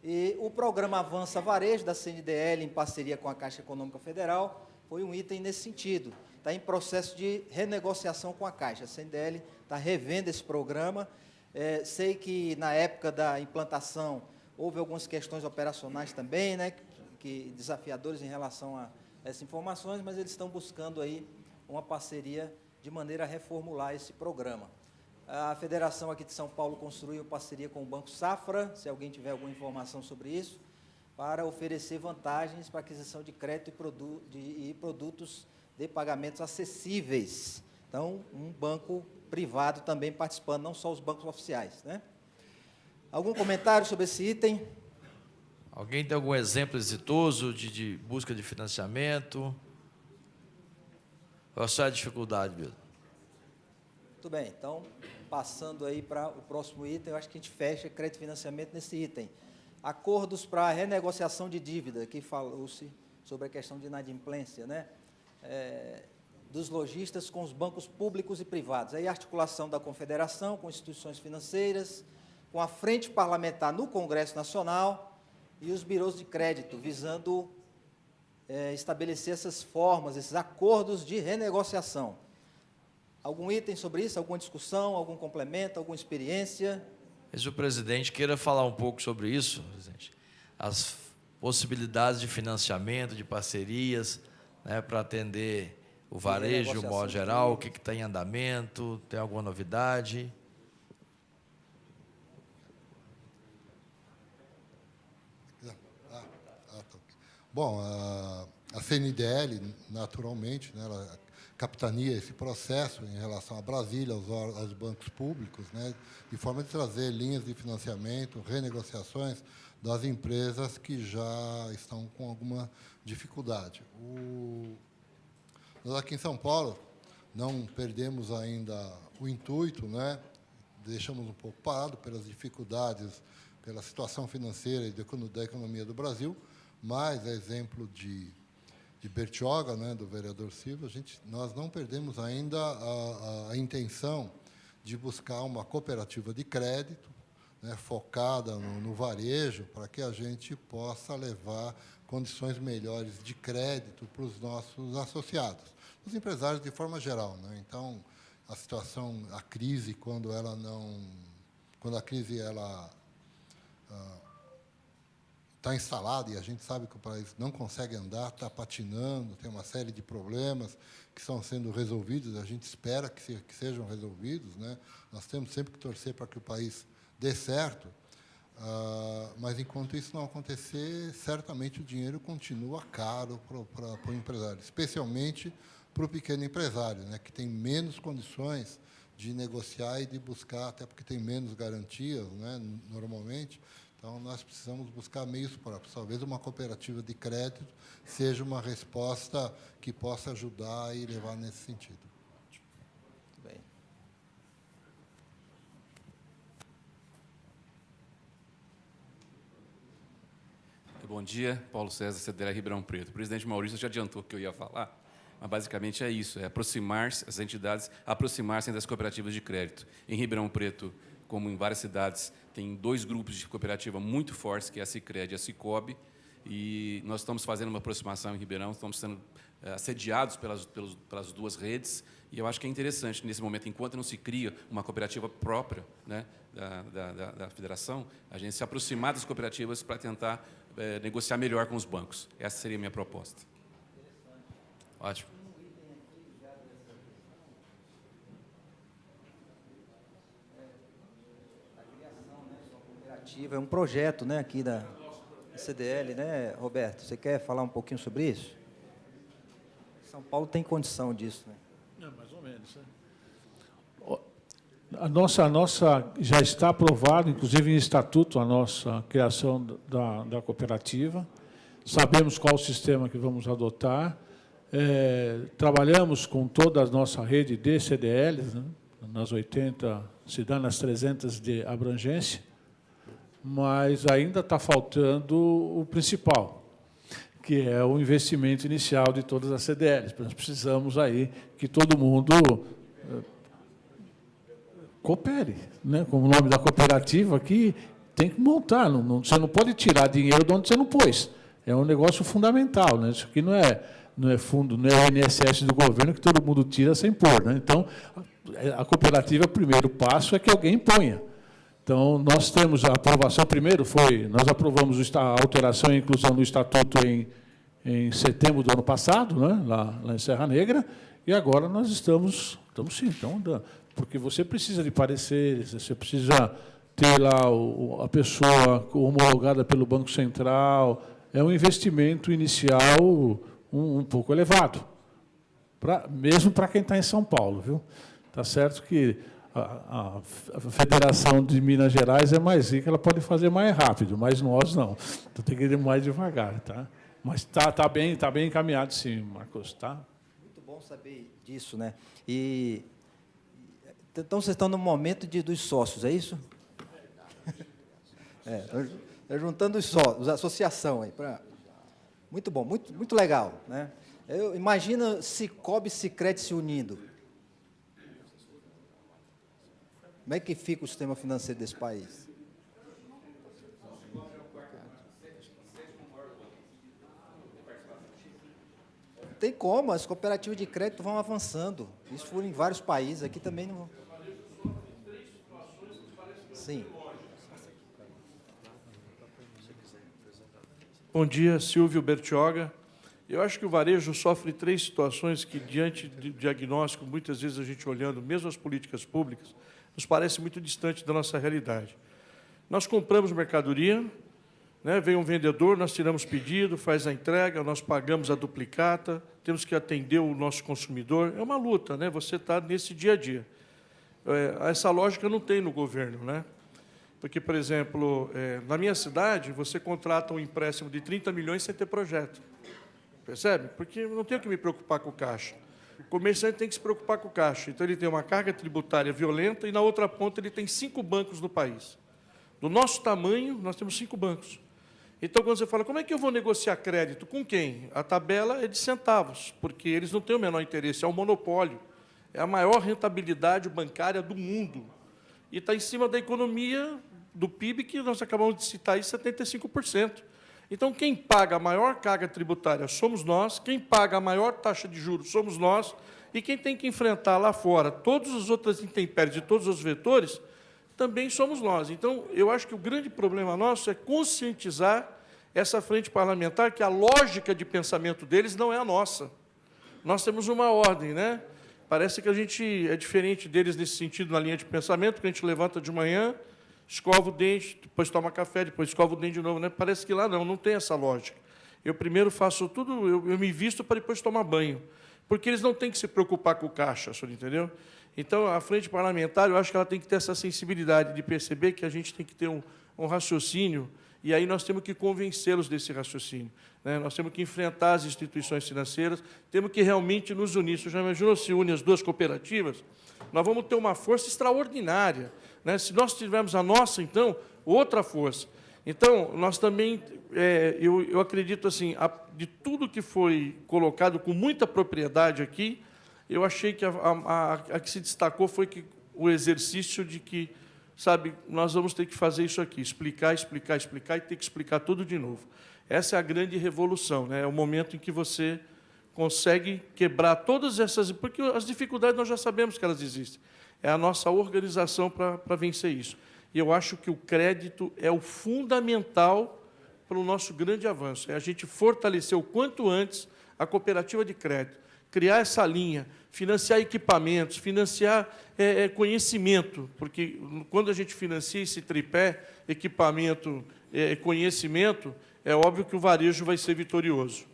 E o programa Avança Varejo, da CNDL, em parceria com a Caixa Econômica Federal, foi um item nesse sentido. Está em processo de renegociação com a Caixa. A CNDL está revendo esse programa. Sei que, na época da implantação, houve algumas questões operacionais também, né, que desafiadores em relação a essas informações, mas eles estão buscando aí uma parceria de maneira a reformular esse programa. A Federação aqui de São Paulo construiu parceria com o Banco Safra, se alguém tiver alguma informação sobre isso, para oferecer vantagens para aquisição de crédito e produtos de pagamentos acessíveis. Então, um banco privado também participando, não só os bancos oficiais, né? Algum comentário sobre esse item? Alguém tem algum exemplo exitoso de busca de financiamento? Ou só a dificuldade mesmo? Muito bem, então, passando aí para o próximo item, eu acho que a gente fecha crédito e financiamento nesse item. Acordos para renegociação de dívida, que falou-se sobre a questão de inadimplência, né? Dos lojistas com os bancos públicos e privados. Aí a articulação da Confederação com instituições financeiras, com a frente parlamentar no Congresso Nacional e os birôs de crédito, visando estabelecer essas formas, esses acordos de renegociação. Algum item sobre isso? Alguma discussão, algum complemento, alguma experiência? Mas o presidente queira falar um pouco sobre isso, presidente. As possibilidades de financiamento, de parcerias, né, para atender o varejo, de modo geral, o que está em andamento, tem alguma novidade? Bom, a CNDL, naturalmente, né, ela capitania esse processo em relação a Brasília, aos bancos públicos, né, de forma de trazer linhas de financiamento, renegociações das empresas que já estão com alguma dificuldade. Nós aqui em São Paulo não perdemos ainda o intuito, né, deixamos um pouco parado pelas dificuldades, pela situação financeira e da economia do Brasil, mas, a exemplo de Bertioga, né, do vereador Silva, nós não perdemos ainda a intenção de buscar uma cooperativa de crédito, né, focada no varejo, para que a gente possa levar condições melhores de crédito para os nossos associados, os empresários de forma geral, né? Então, a situação, a crise, quando a crise está instalada e a gente sabe que o país não consegue andar, está patinando, tem uma série de problemas que estão sendo resolvidos, a gente espera que sejam resolvidos, né? Nós temos sempre que torcer para que o país dê certo, mas, enquanto isso não acontecer, certamente o dinheiro continua caro para o empresário, especialmente para o pequeno empresário, né, que tem menos condições de negociar e de buscar, até porque tem menos garantias, né, normalmente. Então, nós precisamos buscar meios próprios. Talvez uma cooperativa de crédito seja uma resposta que possa ajudar e levar nesse sentido. Muito bem. Bom dia, Paulo César, CDL Ribeirão Preto. O presidente Maurício já adiantou o que eu ia falar, mas basicamente é isso, é aproximar-se, as entidades aproximar-se das cooperativas de crédito. Em Ribeirão Preto, como em várias cidades, tem 2 grupos de cooperativa muito fortes, que é a Sicredi e a Sicobi, e nós estamos fazendo uma aproximação em Ribeirão, estamos sendo assediados pelas 2 redes, e eu acho que é interessante, nesse momento, enquanto não se cria uma cooperativa própria, né, da federação, a gente se aproximar das cooperativas para tentar negociar melhor com os bancos. Essa seria a minha proposta. Ótimo. É um projeto, né, aqui da CDL, né, Roberto? Você quer falar um pouquinho sobre isso? São Paulo tem condição disso, né? Mais ou menos. A nossa já está aprovado, inclusive em estatuto, a nossa criação da cooperativa. Sabemos qual o sistema que vamos adotar. Trabalhamos com toda a nossa rede de CDLs, né, nas 80 cidades, nas 300 de abrangência, mas ainda está faltando o principal, que é o investimento inicial de todas as CDLs. Nós precisamos aí que todo mundo coopere, né? Como o nome da cooperativa aqui, tem que montar. Você não pode tirar dinheiro de onde você não pôs. É um negócio fundamental, né? Isso aqui não é fundo, não é o INSS do governo que todo mundo tira sem pôr, né? Então, a cooperativa, o primeiro passo é que alguém ponha. Então, nós temos a aprovação, primeiro nós aprovamos a alteração e inclusão do estatuto em setembro do ano passado, né, lá em Serra Negra, e agora nós estamos sim, porque você precisa de pareceres, você precisa ter lá a pessoa homologada pelo Banco Central, é um investimento inicial um pouco elevado, mesmo para quem está em São Paulo, viu? Está certo que a Federação de Minas Gerais é mais rica, ela pode fazer mais rápido, mas nós não. Então tem que ir mais devagar, tá? Mas está bem encaminhado, sim, Marcos, tá? Muito bom saber disso, né? Então vocês estão no momento dos sócios, é isso? Juntando os sócios, a associação aí para. Muito bom, muito legal, né? Imagina Sicobi e Sicredi se unindo. Como é que fica o sistema financeiro desse país? Não tem como, as cooperativas de crédito vão avançando. Isso foi em vários países, aqui também não. Sim. Bom dia, Silvio Bertioga. Eu acho que o varejo sofre 3 situações que, diante do diagnóstico, muitas vezes a gente olhando mesmo as políticas públicas, nos parece muito distante da nossa realidade. Nós compramos mercadoria, né, vem um vendedor, nós tiramos pedido, faz a entrega, nós pagamos a duplicata, temos que atender o nosso consumidor. É uma luta, né? Você está nesse dia a dia. Essa lógica não tem no governo, né? Porque, por exemplo, na minha cidade, você contrata um empréstimo de 30 milhões sem ter projeto. Percebe? Porque eu não tenho que me preocupar com o caixa. O comerciante tem que se preocupar com o caixa. Então, ele tem uma carga tributária violenta e, na outra ponta, ele tem 5 bancos no país. Do nosso tamanho, nós temos 5 bancos. Então, quando você fala, como é que eu vou negociar crédito? Com quem? A tabela é de centavos, porque eles não têm o menor interesse, é um monopólio. É a maior rentabilidade bancária do mundo. E está em cima da economia, do PIB, que nós acabamos de citar aí, 75%. Então, quem paga a maior carga tributária somos nós, quem paga a maior taxa de juros somos nós, e quem tem que enfrentar lá fora todas as outras intempéries de todos os vetores também somos nós. Então, eu acho que o grande problema nosso é conscientizar essa frente parlamentar que a lógica de pensamento deles não é a nossa. Nós temos uma ordem, né? Parece que a gente é diferente deles nesse sentido, na linha de pensamento, que a gente levanta de manhã, escova o dente, depois toma café, depois escova o dente de novo, né? Parece que lá não tem essa lógica. Eu primeiro faço tudo, eu me visto para depois tomar banho, porque eles não têm que se preocupar com o caixa, o senhor entendeu? Então, a frente parlamentar, eu acho que ela tem que ter essa sensibilidade de perceber que a gente tem que ter um raciocínio, e aí nós temos que convencê-los desse raciocínio, né? Nós temos que enfrentar as instituições financeiras, temos que realmente nos unir. Você já imaginou se une as duas cooperativas? Nós vamos ter uma força extraordinária, né? Se nós tivermos a nossa, então, outra força. Então, nós também, eu acredito assim, de tudo que foi colocado com muita propriedade aqui, eu achei que a que se destacou foi que o exercício de que, sabe, nós vamos ter que fazer isso aqui, explicar e ter que explicar tudo de novo. Essa é a grande revolução, né? É o momento em que você consegue quebrar todas essas... Porque as dificuldades nós já sabemos que elas existem. É a nossa organização para vencer isso. E eu acho que o crédito é o fundamental para o nosso grande avanço. É a gente fortalecer o quanto antes a cooperativa de crédito, criar essa linha, financiar equipamentos, financiar conhecimento, porque quando a gente financia esse tripé, equipamento, conhecimento, é óbvio que o varejo vai ser vitorioso.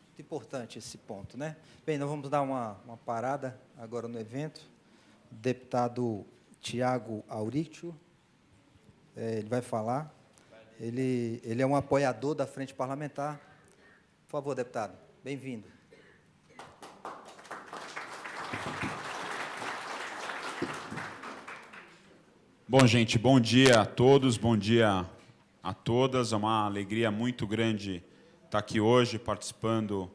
Muito importante esse ponto, né? Bem, nós vamos dar uma parada agora no evento. O deputado Tiago Auricchio, ele vai falar. Ele é um apoiador da Frente Parlamentar. Por favor, deputado, bem-vindo. Bom, gente, bom dia a todos, bom dia a todas. É uma alegria muito grande estar aqui hoje participando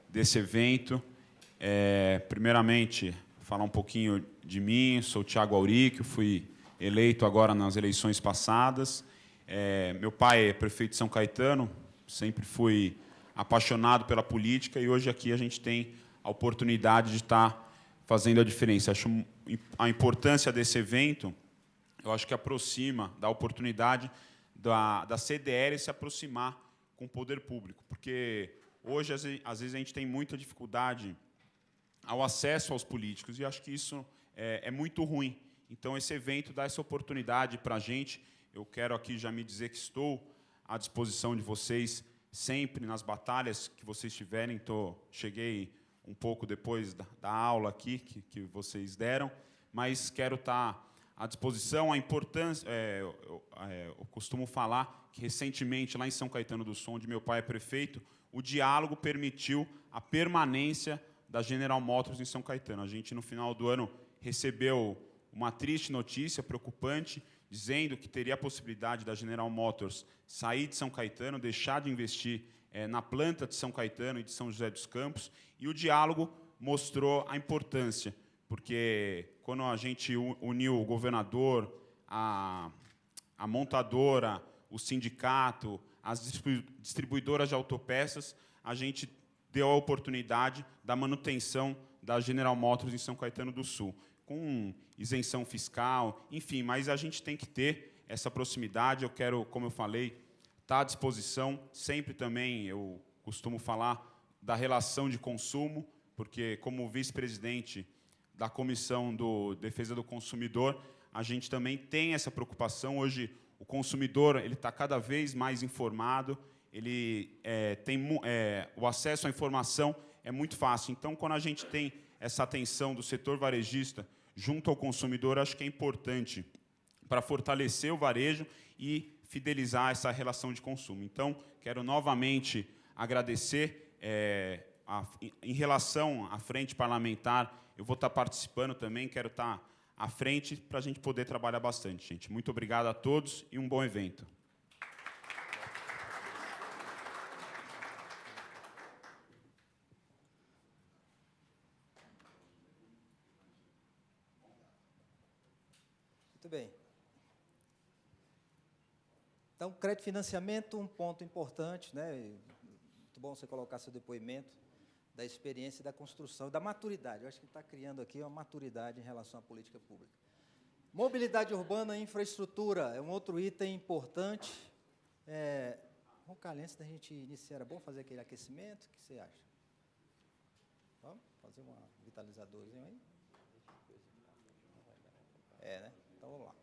desse evento. Primeiramente, falar um pouquinho de mim. Sou o Tiago Auricchio, fui eleito agora nas eleições passadas. Meu pai é prefeito de São Caetano, sempre fui apaixonado pela política e hoje aqui a gente tem a oportunidade de estar fazendo a diferença. Acho a importância desse evento, eu acho que aproxima, dá a oportunidade da CDL se aproximar com o poder público, porque hoje, às vezes, a gente tem muita dificuldade ao acesso aos políticos, e acho que isso é muito ruim. Então, esse evento dá essa oportunidade para a gente. Eu quero aqui já me dizer que estou à disposição de vocês sempre nas batalhas que vocês tiverem. Cheguei um pouco depois da aula aqui que vocês deram, mas quero estar à disposição. A importância, eu costumo falar que recentemente lá em São Caetano do Sul, onde meu pai é prefeito, o diálogo permitiu a permanência da General Motors em São Caetano. A gente no final do ano recebeu uma triste notícia, preocupante, dizendo que teria a possibilidade da General Motors sair de São Caetano, deixar de investir na planta de São Caetano e de São José dos Campos, e o diálogo mostrou a importância, porque quando a gente uniu o governador, a montadora, o sindicato, as distribuidoras de autopeças, a gente deu a oportunidade da manutenção da General Motors em São Caetano do Sul, com isenção fiscal, enfim, mas a gente tem que ter essa proximidade. Eu quero, como eu falei, estar à disposição. Sempre também eu costumo falar da relação de consumo, porque, como vice-presidente da Comissão de Defesa do Consumidor, a gente também tem essa preocupação. Hoje, o consumidor está cada vez mais informado, ele o acesso à informação é muito fácil. Então, quando a gente tem essa atenção do setor varejista junto ao consumidor, acho que é importante para fortalecer o varejo e fidelizar essa relação de consumo. Então, quero novamente agradecer. Em relação à frente parlamentar, eu vou estar participando também, quero estar à frente para a gente poder trabalhar bastante, gente. Muito obrigado a todos e um bom evento. Muito bem. Então, crédito e financiamento, um ponto importante, né? Muito bom você colocar seu depoimento da experiência, da construção, da maturidade. Eu acho que está criando aqui uma maturidade em relação à política pública. Mobilidade urbana e infraestrutura é um outro item importante. Roncalhense, da gente iniciar, era bom fazer aquele aquecimento? O que você acha? Vamos fazer um vitalizadorzinho aí? Né? Então, vamos lá.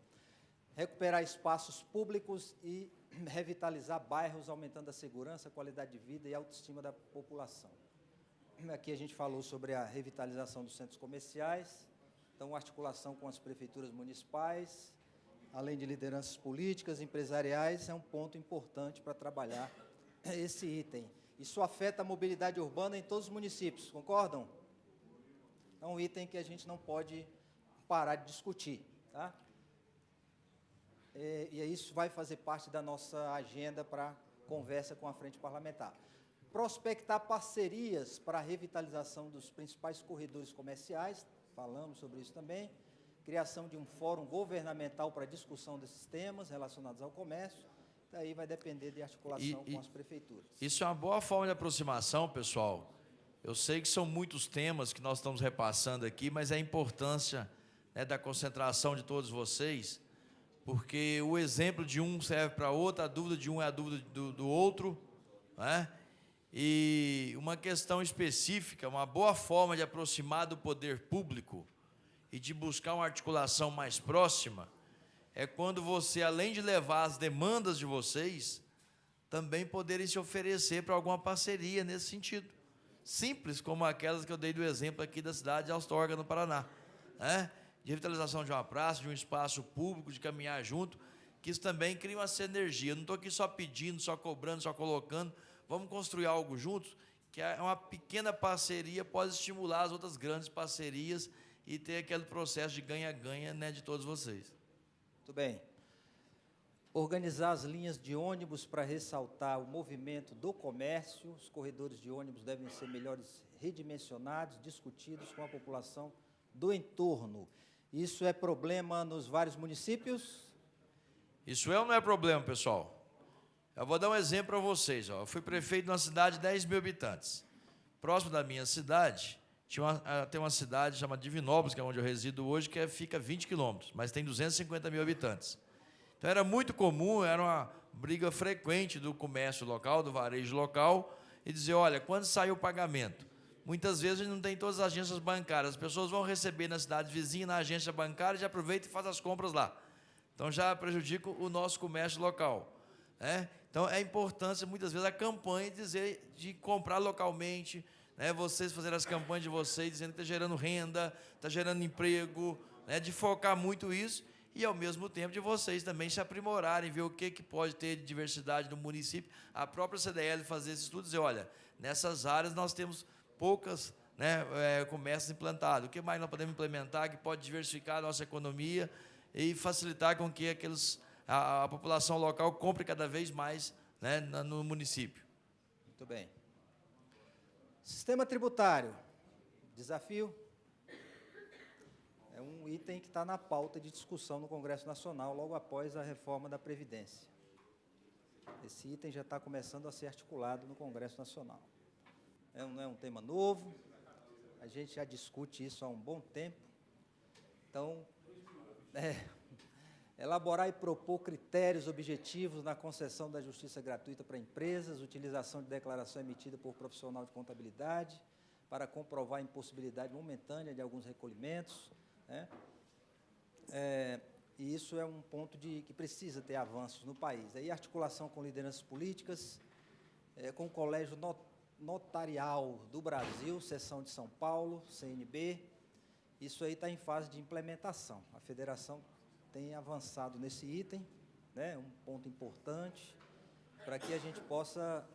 Recuperar espaços públicos e revitalizar bairros, aumentando a segurança, a qualidade de vida e a autoestima da população. aqui a gente falou sobre a revitalização dos centros comerciais, então articulação com as prefeituras municipais, além de lideranças políticas, empresariais, é um ponto importante para trabalhar esse item. Isso afeta a mobilidade urbana em todos os municípios, concordam? É um item que a gente não pode parar de discutir, tá? E isso vai fazer parte da nossa agenda para conversa com a frente parlamentar. Prospectar parcerias para a revitalização dos principais corredores comerciais, falamos sobre isso também, criação de um fórum governamental para discussão desses temas relacionados ao comércio, daí vai depender de articulação com as prefeituras. Isso é uma boa forma de aproximação, pessoal. Eu sei que são muitos temas que nós estamos repassando aqui, mas é a importância, né, da concentração de todos vocês, porque o exemplo de um serve para outro, a dúvida de um é a dúvida do outro, né? E uma questão específica, uma boa forma de aproximar do poder público e de buscar uma articulação mais próxima, é quando você, além de levar as demandas de vocês, também poderem se oferecer para alguma parceria nesse sentido. Simples como aquelas que eu dei do exemplo aqui da cidade de Astorga, no Paraná, né? De revitalização de uma praça, de um espaço público, de caminhar junto, que isso também cria uma sinergia. Eu não estou aqui só pedindo, só cobrando, só colocando. Vamos construir algo juntos, que é uma pequena parceria, pode estimular as outras grandes parcerias e ter aquele processo de ganha-ganha, né, de todos vocês. Muito bem. Organizar as linhas de ônibus para ressaltar o movimento do comércio. Os corredores de ônibus devem ser melhores redimensionados, discutidos com a população do entorno. Isso é problema nos vários municípios? Isso é ou não é problema, pessoal? Eu vou dar um exemplo para vocês. Eu fui prefeito de uma cidade de 10 mil habitantes. Próximo da minha cidade, tem uma cidade chamada Divinópolis, que é onde eu resido hoje, que fica 20 quilômetros, mas tem 250 mil habitantes. Então, era muito comum, era uma briga frequente do comércio local, do varejo local, e dizer, olha, quando sai o pagamento? Muitas vezes a gente não tem todas as agências bancárias, as pessoas vão receber na cidade vizinha, na agência bancária, já aproveita e faz as compras lá. Então, já prejudica o nosso comércio local, né? Então, é importante, muitas vezes, a campanha de comprar localmente, né? Vocês fazerem as campanhas de vocês, dizendo que está gerando renda, está gerando emprego, né? De focar muito isso, e, ao mesmo tempo, de vocês também se aprimorarem, ver o que pode ter de diversidade no município, a própria CDL fazer esse estudo, dizer, olha, nessas áreas nós temos poucas, né, comércios implantados. O que mais nós podemos implementar que pode diversificar a nossa economia e facilitar com que a população local compre cada vez mais, né, no município? Muito bem. Sistema tributário. Desafio. É um item que está na pauta de discussão no Congresso Nacional, logo após a reforma da Previdência. Esse item já está começando a ser articulado no Congresso Nacional. Não é um tema novo, a gente já discute isso há um bom tempo. Então, elaborar e propor critérios objetivos na concessão da justiça gratuita para empresas, utilização de declaração emitida por profissional de contabilidade para comprovar a impossibilidade momentânea de alguns recolhimentos, né? E isso é um ponto que precisa ter avanços no país. Aí, articulação com lideranças políticas, com o Colégio Notarial do Brasil, Seção de São Paulo, CNB, isso aí está em fase de implementação. A federação tem avançado nesse item, né, um ponto importante, para que a gente possa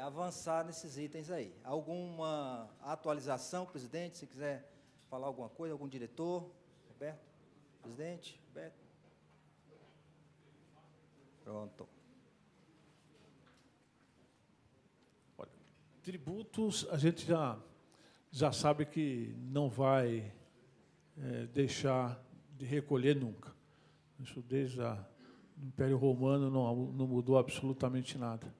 avançar nesses itens aí. Alguma atualização, presidente, se quiser falar alguma coisa, algum diretor? Roberto? Presidente? Roberto? Pronto. Tributos, a gente já sabe que não vai deixar de recolher nunca. Isso desde o Império Romano não mudou absolutamente nada.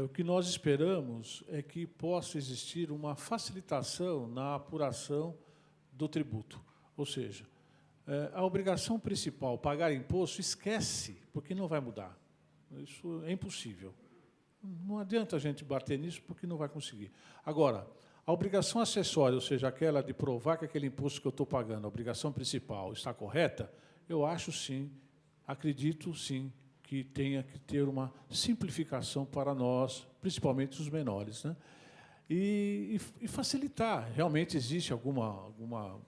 O que nós esperamos é que possa existir uma facilitação na apuração do tributo. Ou seja, a obrigação principal, pagar imposto, esquece, porque não vai mudar. Isso é impossível. Não adianta a gente bater nisso, porque não vai conseguir. Agora, a obrigação acessória, ou seja, aquela de provar que aquele imposto que eu estou pagando, a obrigação principal, está correta, eu acho sim, acredito sim, que tenha que ter uma simplificação para nós, principalmente os menores, né? e facilitar. Realmente existe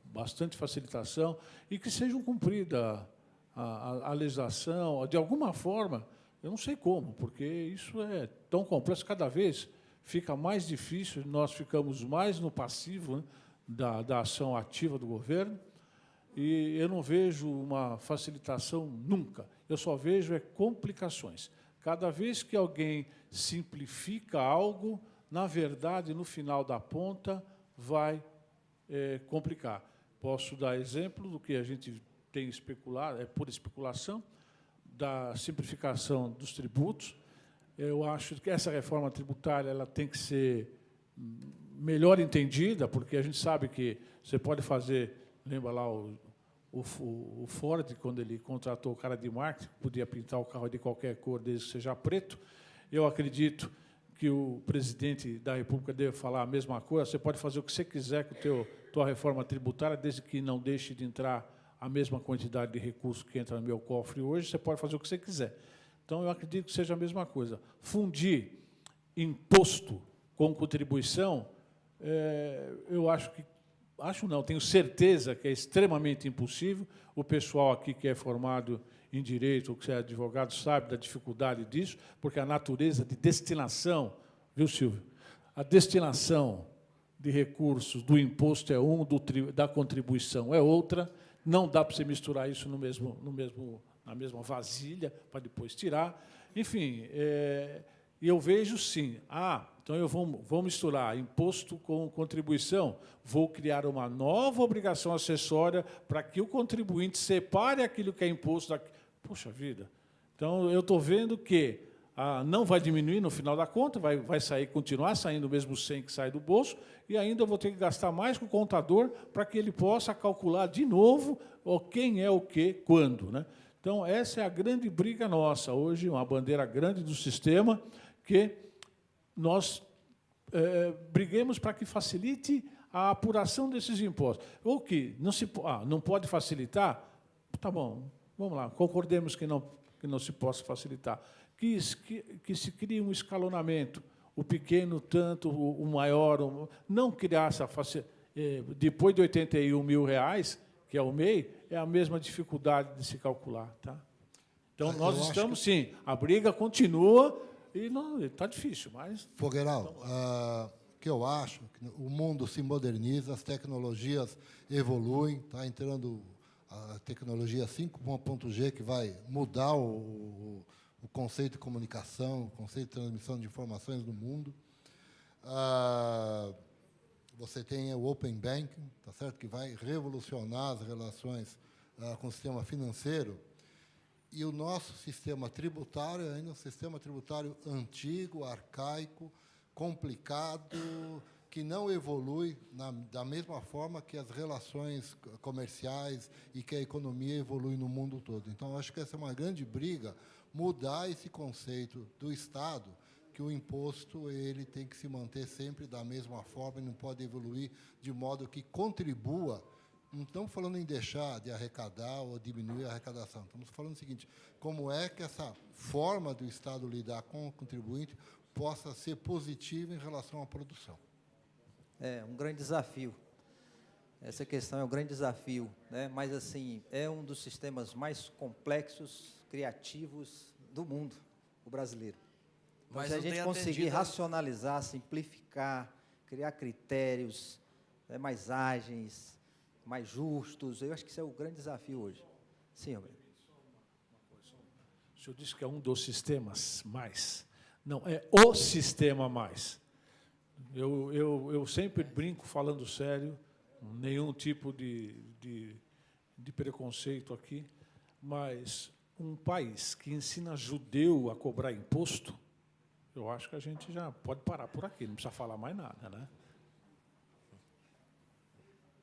bastante facilitação e que sejam cumprida a legislação, de alguma forma, eu não sei como, porque isso é tão complexo, cada vez fica mais difícil, nós ficamos mais no passivo, né, da ação ativa do governo, e eu não vejo uma facilitação nunca, eu só vejo complicações. Cada vez que alguém simplifica algo, na verdade, no final da ponta, vai complicar. Posso dar exemplo do que a gente tem especulado, por especulação, da simplificação dos tributos. Eu acho que essa reforma tributária ela tem que ser melhor entendida, porque a gente sabe que você pode fazer, lembra lá o Ford, quando ele contratou o cara de marketing, podia pintar o carro de qualquer cor, desde que seja preto. Eu acredito que o presidente da República deve falar a mesma coisa. Você pode fazer o que você quiser com a tua reforma tributária, desde que não deixe de entrar a mesma quantidade de recursos que entra no meu cofre hoje, você pode fazer o que você quiser. Então, eu acredito que seja a mesma coisa. Fundir imposto com contribuição, eu tenho certeza que é extremamente impossível. O pessoal aqui que é formado em direito, ou que é advogado, sabe da dificuldade disso, porque a natureza de destinação, viu, Silvio? A destinação de recursos do imposto é da contribuição é outra. Não dá para você misturar isso na mesma vasilha para depois tirar. Enfim, eu vejo, sim, então eu vou misturar imposto com contribuição, vou criar uma nova obrigação acessória para que o contribuinte separe aquilo que é imposto. Puxa vida! Então, eu estou vendo que não vai diminuir no final da conta, vai continuar saindo o mesmo 100 que sai do bolso, e ainda eu vou ter que gastar mais com o contador para que ele possa calcular de novo quem é o quê, quando, né? Então, essa é a grande briga nossa hoje, uma bandeira grande do sistema, que nós briguemos para que facilite a apuração desses impostos. Ou que não pode facilitar, tá bom, vamos lá, concordemos que não se possa facilitar. Que se crie um escalonamento, o pequeno tanto, o maior, não criar essa facilidade. Depois de R$81 mil, que é o MEI, é a mesma dificuldade de se calcular. Tá? Então, nós estamos, sim, a briga continua e está difícil, mas... Fogueiral, que eu acho que o mundo se moderniza, as tecnologias evoluem, está entrando a tecnologia 5.G, que vai mudar o conceito de comunicação, o conceito de transmissão de informações no mundo. Você tem o Open Banking, tá certo? Que vai revolucionar as relações com o sistema financeiro. E o nosso sistema tributário é ainda um sistema tributário antigo, arcaico, complicado, que não evolui da mesma forma que as relações comerciais e que a economia evolui no mundo todo. Então, acho que essa é uma grande briga, mudar esse conceito do Estado, que o imposto ele tem que se manter sempre da mesma forma e não pode evoluir de modo que contribua. Não estamos falando em deixar de arrecadar ou diminuir a arrecadação. Estamos falando o seguinte, como é que essa forma do Estado lidar com o contribuinte possa ser positiva em relação à produção. É um grande desafio. Essa questão é um grande desafio, né? Mas, assim, é um dos sistemas mais complexos, criativos do mundo, o brasileiro. Mas se a gente conseguir racionalizar, simplificar, criar critérios mais ágeis, mais justos, eu acho que isso é o grande desafio hoje. Sim, Roberto. O senhor disse que é um dos sistemas mais. Não, é o sistema mais. Eu sempre brinco falando sério, nenhum tipo de preconceito aqui, mas um país que ensina judeu a cobrar imposto, eu acho que a gente já pode parar por aqui, não precisa falar mais nada, né?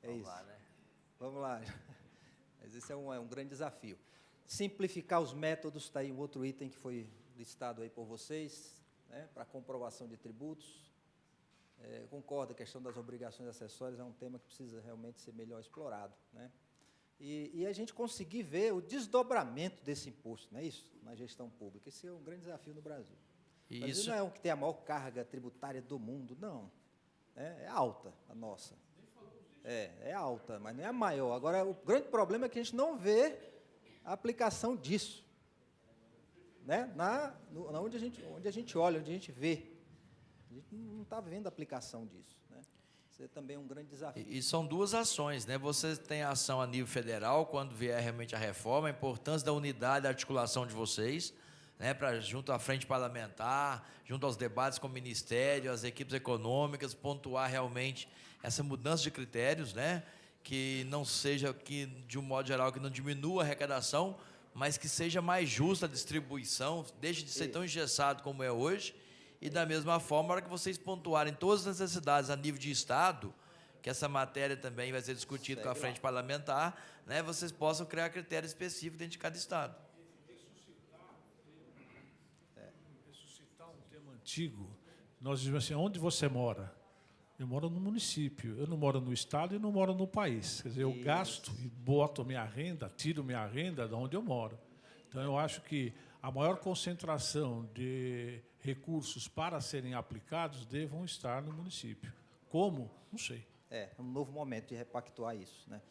É isso. Vamos lá. Mas esse é um grande desafio. Simplificar os métodos, está aí um outro item que foi listado aí por vocês, né, para comprovação de tributos. Concordo, a questão das obrigações acessórias é um tema que precisa realmente ser melhor explorado, né? E a gente conseguir ver o desdobramento desse imposto, não é isso? Na gestão pública. Esse é um grande desafio no Brasil. O Brasil não é um que tem a maior carga tributária do mundo, não. alta, a nossa. É alta, mas não é a maior. Agora, o grande problema é que a gente não vê a aplicação disso. Né? Onde a gente olha, onde a gente vê. A gente não está vendo a aplicação disso. Né? Isso é também um grande desafio. E são duas ações, né? Você tem a ação a nível federal, quando vier realmente a reforma, a importância da unidade, da articulação de vocês, né, junto à frente parlamentar, junto aos debates com o Ministério, as equipes econômicas, pontuar realmente essa mudança de critérios, né, que não seja, que de um modo geral, que não diminua a arrecadação, mas que seja mais justa a distribuição, deixe de ser tão engessado como é hoje, e da mesma forma, na hora que vocês pontuarem todas as necessidades a nível de Estado, que essa matéria também vai ser discutida com a frente parlamentar, né, vocês possam criar critérios específicos dentro de cada Estado. Antigo, nós dizemos assim, onde você mora? Eu moro no município, eu não moro no estado e não moro no país. Quer dizer, eu gasto e boto minha renda, tiro minha renda de onde eu moro. Então, eu acho que a maior concentração de recursos para serem aplicados devam estar no município. Como? Não sei. É um novo momento de repactuar isso. Né?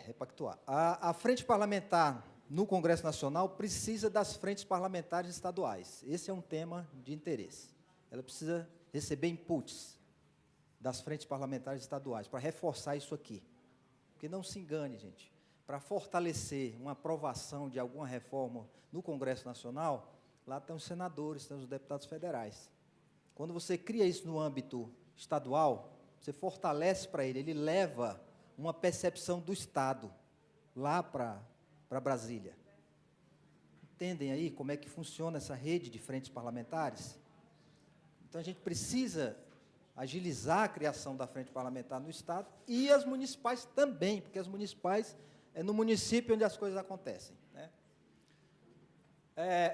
Repactuar. A frente parlamentar no Congresso Nacional precisa das frentes parlamentares estaduais. Esse é um tema de interesse. Ela precisa receber inputs das frentes parlamentares estaduais para reforçar isso aqui. Porque não se engane, gente, para fortalecer uma aprovação de alguma reforma no Congresso Nacional, lá estão os senadores, estão os deputados federais. Quando você cria isso no âmbito estadual, você fortalece para ele leva uma percepção do Estado lá para Brasília. Entendem aí como é que funciona essa rede de frentes parlamentares? Então, a gente precisa agilizar a criação da frente parlamentar no Estado e as municipais também, porque as municipais é no município onde as coisas acontecem. Né?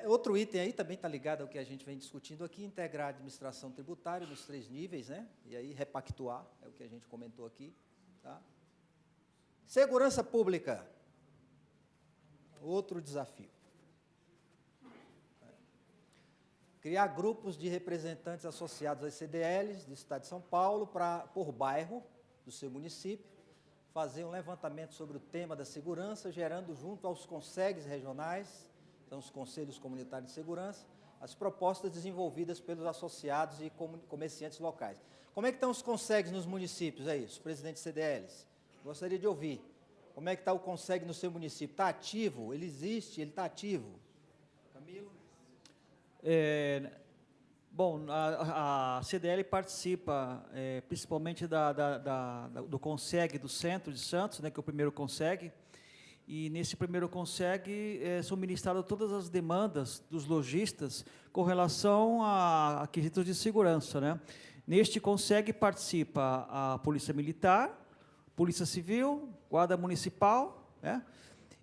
Outro item aí também está ligado ao que a gente vem discutindo aqui, integrar a administração tributária nos 3 níveis, né? E aí repactuar, é o que a gente comentou aqui. Tá? Segurança pública. Outro desafio. Criar grupos de representantes associados às CDLs do Estado de São Paulo, por bairro do seu município, fazer um levantamento sobre o tema da segurança, gerando junto aos conselhos regionais, então os conselhos comunitários de segurança, as propostas desenvolvidas pelos associados e comerciantes locais. Como é que estão os conselhos nos municípios aí, os presidentes CDLs? Gostaria de ouvir. Como é que está o CONSEG no seu município? Está ativo? Ele existe? Ele está ativo? Camilo? Bom, a CDL participa principalmente do CONSEG do Centro de Santos, né, que é o primeiro CONSEG, e nesse primeiro CONSEG são ministradas todas as demandas dos lojistas com relação a quesitos de segurança. Né? Neste CONSEG participa a Polícia Militar, Polícia Civil, Guarda Municipal, né?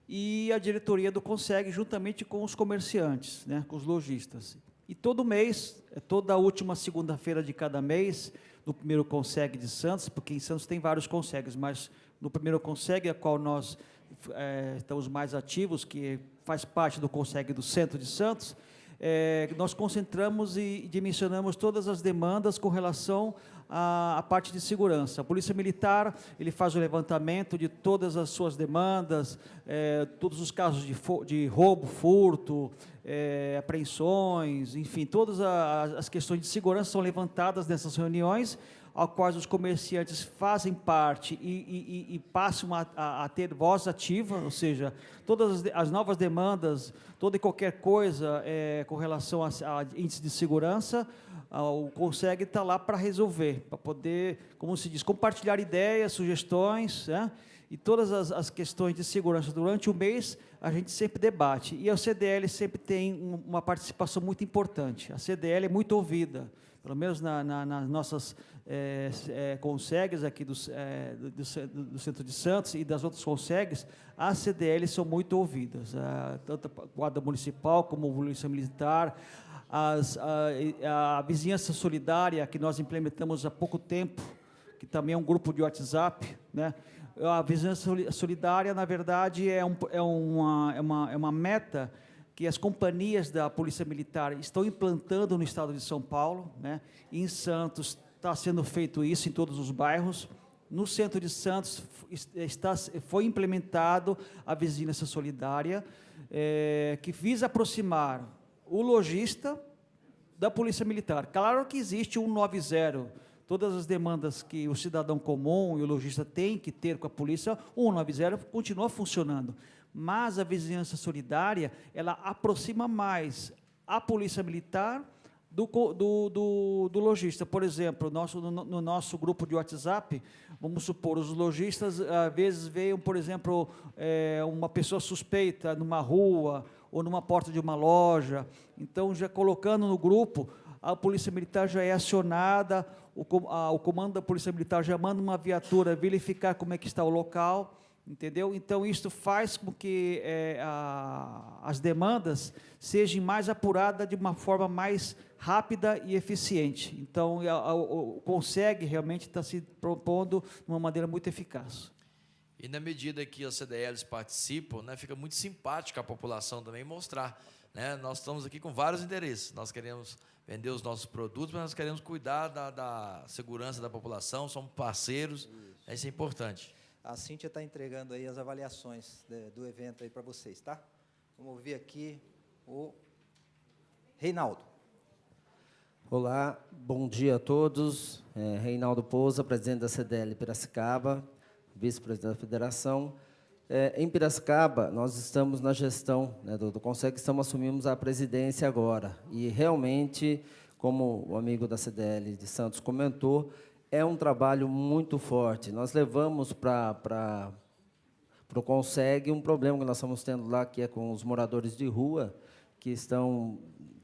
E a diretoria do CONSEG, juntamente com os comerciantes, né? Com os lojistas. E todo mês, toda a última segunda-feira de cada mês, no primeiro CONSEG de Santos, porque em Santos tem vários CONSEGs, mas no primeiro CONSEG, a qual nós estamos mais ativos, que faz parte do CONSEG do Centro de Santos, nós concentramos e dimensionamos todas as demandas com relação à parte de segurança. A Polícia Militar, ele faz o levantamento de todas as suas demandas, todos os casos de roubo, furto, apreensões, enfim, todas as questões de segurança são levantadas nessas reuniões, ao quais os comerciantes fazem parte e passam a ter voz ativa, ou seja, todas as novas demandas, toda e qualquer coisa com relação a índice de segurança, o CONSEG está lá para resolver, para poder, como se diz, compartilhar ideias, sugestões, né? E todas as questões de segurança durante o mês, a gente sempre debate. E a CDL sempre tem uma participação muito importante. A CDL é muito ouvida, pelo menos nas nossas CONSEGs aqui do Centro de Santos e das outras CONSEGs, as CDLs são muito ouvidas, tanto a Guarda Municipal como a Polícia Militar, a Vizinhança Solidária, que nós implementamos há pouco tempo, que também é um grupo de WhatsApp, né? A Vizinhança Solidária, na verdade, é uma meta que as companhias da Polícia Militar estão implantando no estado de São Paulo, né? Em Santos está sendo feito isso em todos os bairros. No centro de Santos foi implementado a vizinhança solidária, que visa aproximar o lojista da Polícia Militar. Claro que existe o 190, todas as demandas que o cidadão comum e o lojista têm que ter com a polícia, o 190 continua funcionando. Mas a vizinhança solidária, ela aproxima mais a Polícia Militar do lojista. Por exemplo, no nosso grupo de WhatsApp, vamos supor, os lojistas, às vezes, veem, por exemplo, uma pessoa suspeita numa rua ou numa porta de uma loja. Então, já colocando no grupo, a Polícia Militar já é acionada, o comando da Polícia Militar já manda uma viatura verificar como é que está o local, entendeu? Então, isso faz com que as demandas sejam mais apuradas de uma forma mais rápida e eficiente. Então, o CONSEG realmente está se propondo de uma maneira muito eficaz. E na medida que as CDLs participam, né, fica muito simpático a população também mostrar. Né? Nós estamos aqui com vários interesses. Nós queremos vender os nossos produtos, mas nós queremos cuidar da segurança da população, somos parceiros, isso é importante. A Cíntia está entregando aí as avaliações do evento aí para vocês, tá? Vamos ouvir aqui o Reinaldo. Olá, bom dia a todos. Reinaldo Pousa, presidente da CDL Piracicaba, vice-presidente da federação. Em Piracicaba, nós estamos na gestão, né, do CONSEG, assumimos a presidência agora. E, realmente, como o amigo da CDL de Santos comentou, é um trabalho muito forte. Nós levamos para o CONSEG um problema que nós estamos tendo lá, que é com os moradores de rua, que estão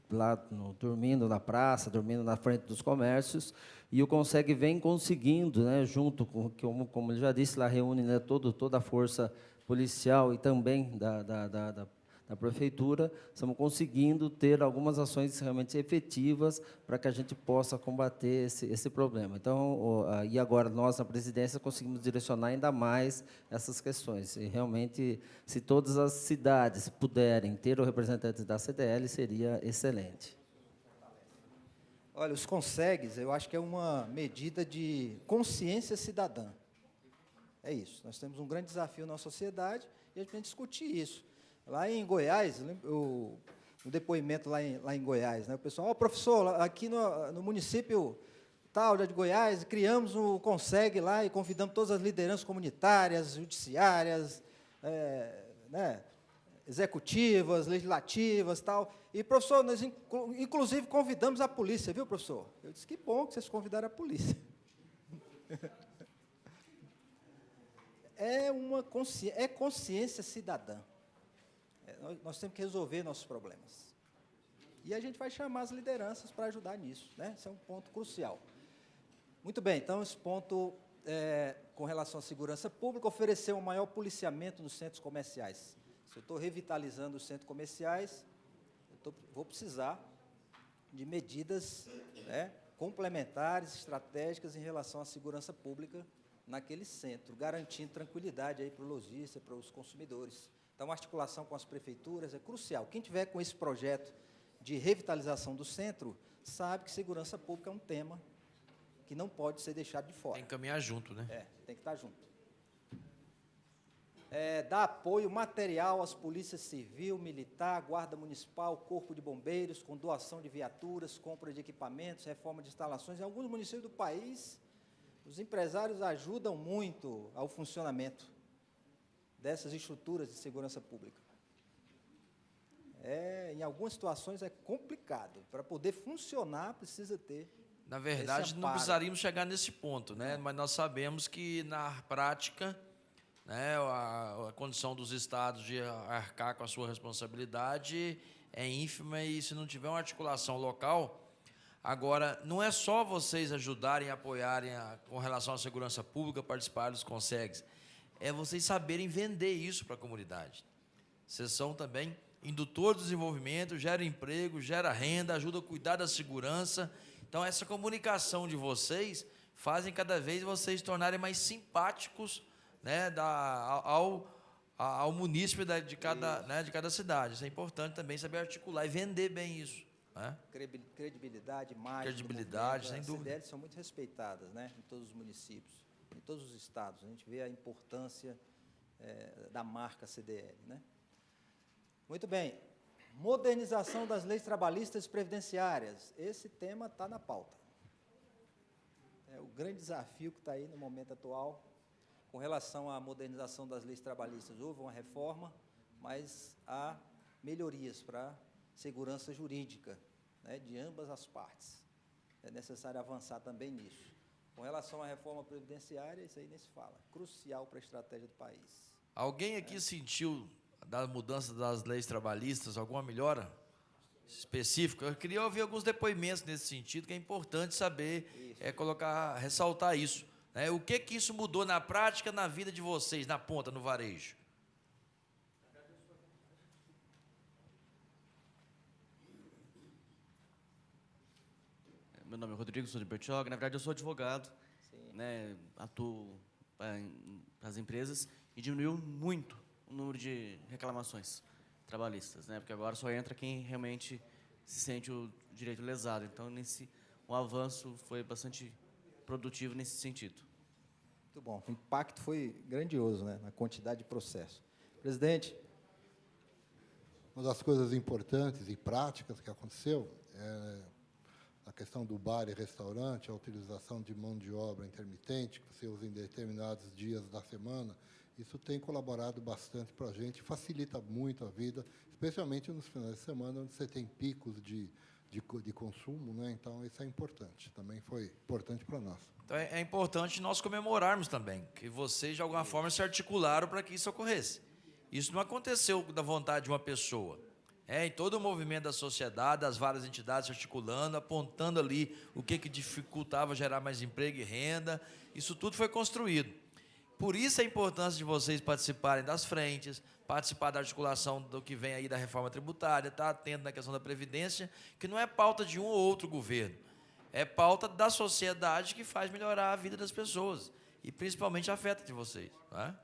lá dormindo na praça, dormindo na frente dos comércios, e o CONSEG vem conseguindo, né, junto com, como ele já disse, lá reúne, né, toda a força policial e também da prefeitura, estamos conseguindo ter algumas ações realmente efetivas para que a gente possa combater esse problema. Então, e agora nós, na presidência, conseguimos direcionar ainda mais essas questões. E, realmente, se todas as cidades puderem ter o representante da CDL, seria excelente. Olha, os CONSEGs, eu acho que é uma medida de consciência cidadã. É isso. Nós temos um grande desafio na sociedade e a gente tem que discutir isso. Lá em Goiás, no depoimento lá em Goiás, né, o pessoal, professor, aqui no município tal de Goiás, criamos o CONSEG lá e convidamos todas as lideranças comunitárias, judiciárias, né, executivas, legislativas, tal. E, professor, nós inclusive convidamos a polícia, viu, professor? Eu disse, que bom que vocês convidaram a polícia. É consciência cidadã. Nós temos que resolver nossos problemas. E a gente vai chamar as lideranças para ajudar nisso, né? Esse é um ponto crucial. Muito bem, então, esse ponto, com relação à segurança pública, oferecer um maior policiamento nos centros comerciais. Se eu estou revitalizando os centros comerciais, vou precisar de medidas, né, complementares, estratégicas em relação à segurança pública naquele centro, garantindo tranquilidade aí para o lojista, para os consumidores. Então, a articulação com as prefeituras é crucial. Quem tiver com esse projeto de revitalização do centro, sabe que segurança pública é um tema que não pode ser deixado de fora. Tem que caminhar junto, né? Tem que estar junto. Dar apoio material às polícias civil, militar, guarda municipal, corpo de bombeiros, com doação de viaturas, compra de equipamentos, reforma de instalações. Em alguns municípios do país, os empresários ajudam muito ao funcionamento dessas estruturas de segurança pública. Em algumas situações é complicado. Para poder funcionar, precisa ter. Na verdade, não precisaríamos chegar nesse ponto, né? Mas nós sabemos que, na prática, né, a condição dos estados de arcar com a sua responsabilidade é ínfima, e se não tiver uma articulação local. Agora, não é só vocês ajudarem, apoiarem com relação à segurança pública, participar dos CONSEGs, é vocês saberem vender isso para a comunidade. Vocês são também indutor do desenvolvimento, gera emprego, gera renda, ajuda a cuidar da segurança. Então, essa comunicação de vocês fazem cada vez vocês tornarem mais simpáticos, né, ao munícipe de cada cidade. Isso é importante também, saber articular e vender bem isso. né? Credibilidade, imagem. Credibilidade, sem As dúvida. CDLs são muito respeitadas, né, em todos os municípios, em todos os estados. A gente vê a importância da marca CDL, né? Muito bem. Modernização das leis trabalhistas e previdenciárias. Esse tema está na pauta. É o grande desafio que está aí no momento atual. Com relação à modernização das leis trabalhistas, houve uma reforma, mas há melhorias para a segurança jurídica, né, de ambas as partes. É necessário avançar também nisso. Com relação à reforma previdenciária, isso aí nem se fala. Crucial para a estratégia do país. Alguém aqui sentiu, da mudança das leis trabalhistas, alguma melhora específica? Eu queria ouvir alguns depoimentos nesse sentido, que é importante saber, ressaltar isso, né? O que isso mudou na prática, na vida de vocês, na ponta, no varejo? Meu nome é Rodrigo, sou de Bertioga. Na verdade, eu sou advogado, né? Atuo nas empresas e diminuiu muito o número de reclamações trabalhistas, né? Porque agora só entra quem realmente se sente o direito lesado. Então, o avanço foi bastante produtivo nesse sentido. Muito bom. O impacto foi grandioso, né, na quantidade de processo. Presidente. Uma das coisas importantes e práticas que aconteceu é a questão do bar e restaurante, a utilização de mão de obra intermitente, que você usa em determinados dias da semana. Isso tem colaborado bastante para a gente, facilita muito a vida, especialmente nos finais de semana, onde você tem picos de consumo, né? Então, isso é importante. Também foi importante para nós. Então, é importante nós comemorarmos também, que vocês, de alguma forma, se articularam para que isso ocorresse. Isso não aconteceu da vontade de uma pessoa. Em todo o movimento da sociedade, as várias entidades se articulando, apontando ali o que dificultava gerar mais emprego e renda. Isso tudo foi construído. Por isso a importância de vocês participarem das frentes, participar da articulação do que vem aí da reforma tributária, estar atento na questão da Previdência, que não é pauta de um ou outro governo, é pauta da sociedade que faz melhorar a vida das pessoas, e principalmente afeta de vocês. Não é?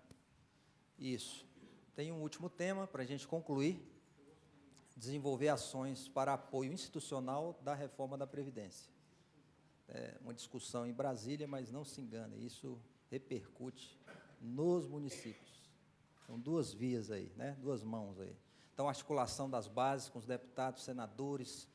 Isso. Tem um último tema para a gente concluir: desenvolver ações para apoio institucional da reforma da Previdência. É uma discussão em Brasília, mas não se engane, isso repercute nos municípios. São duas vias aí, né? Duas mãos aí. Então, articulação das bases com os deputados, senadores,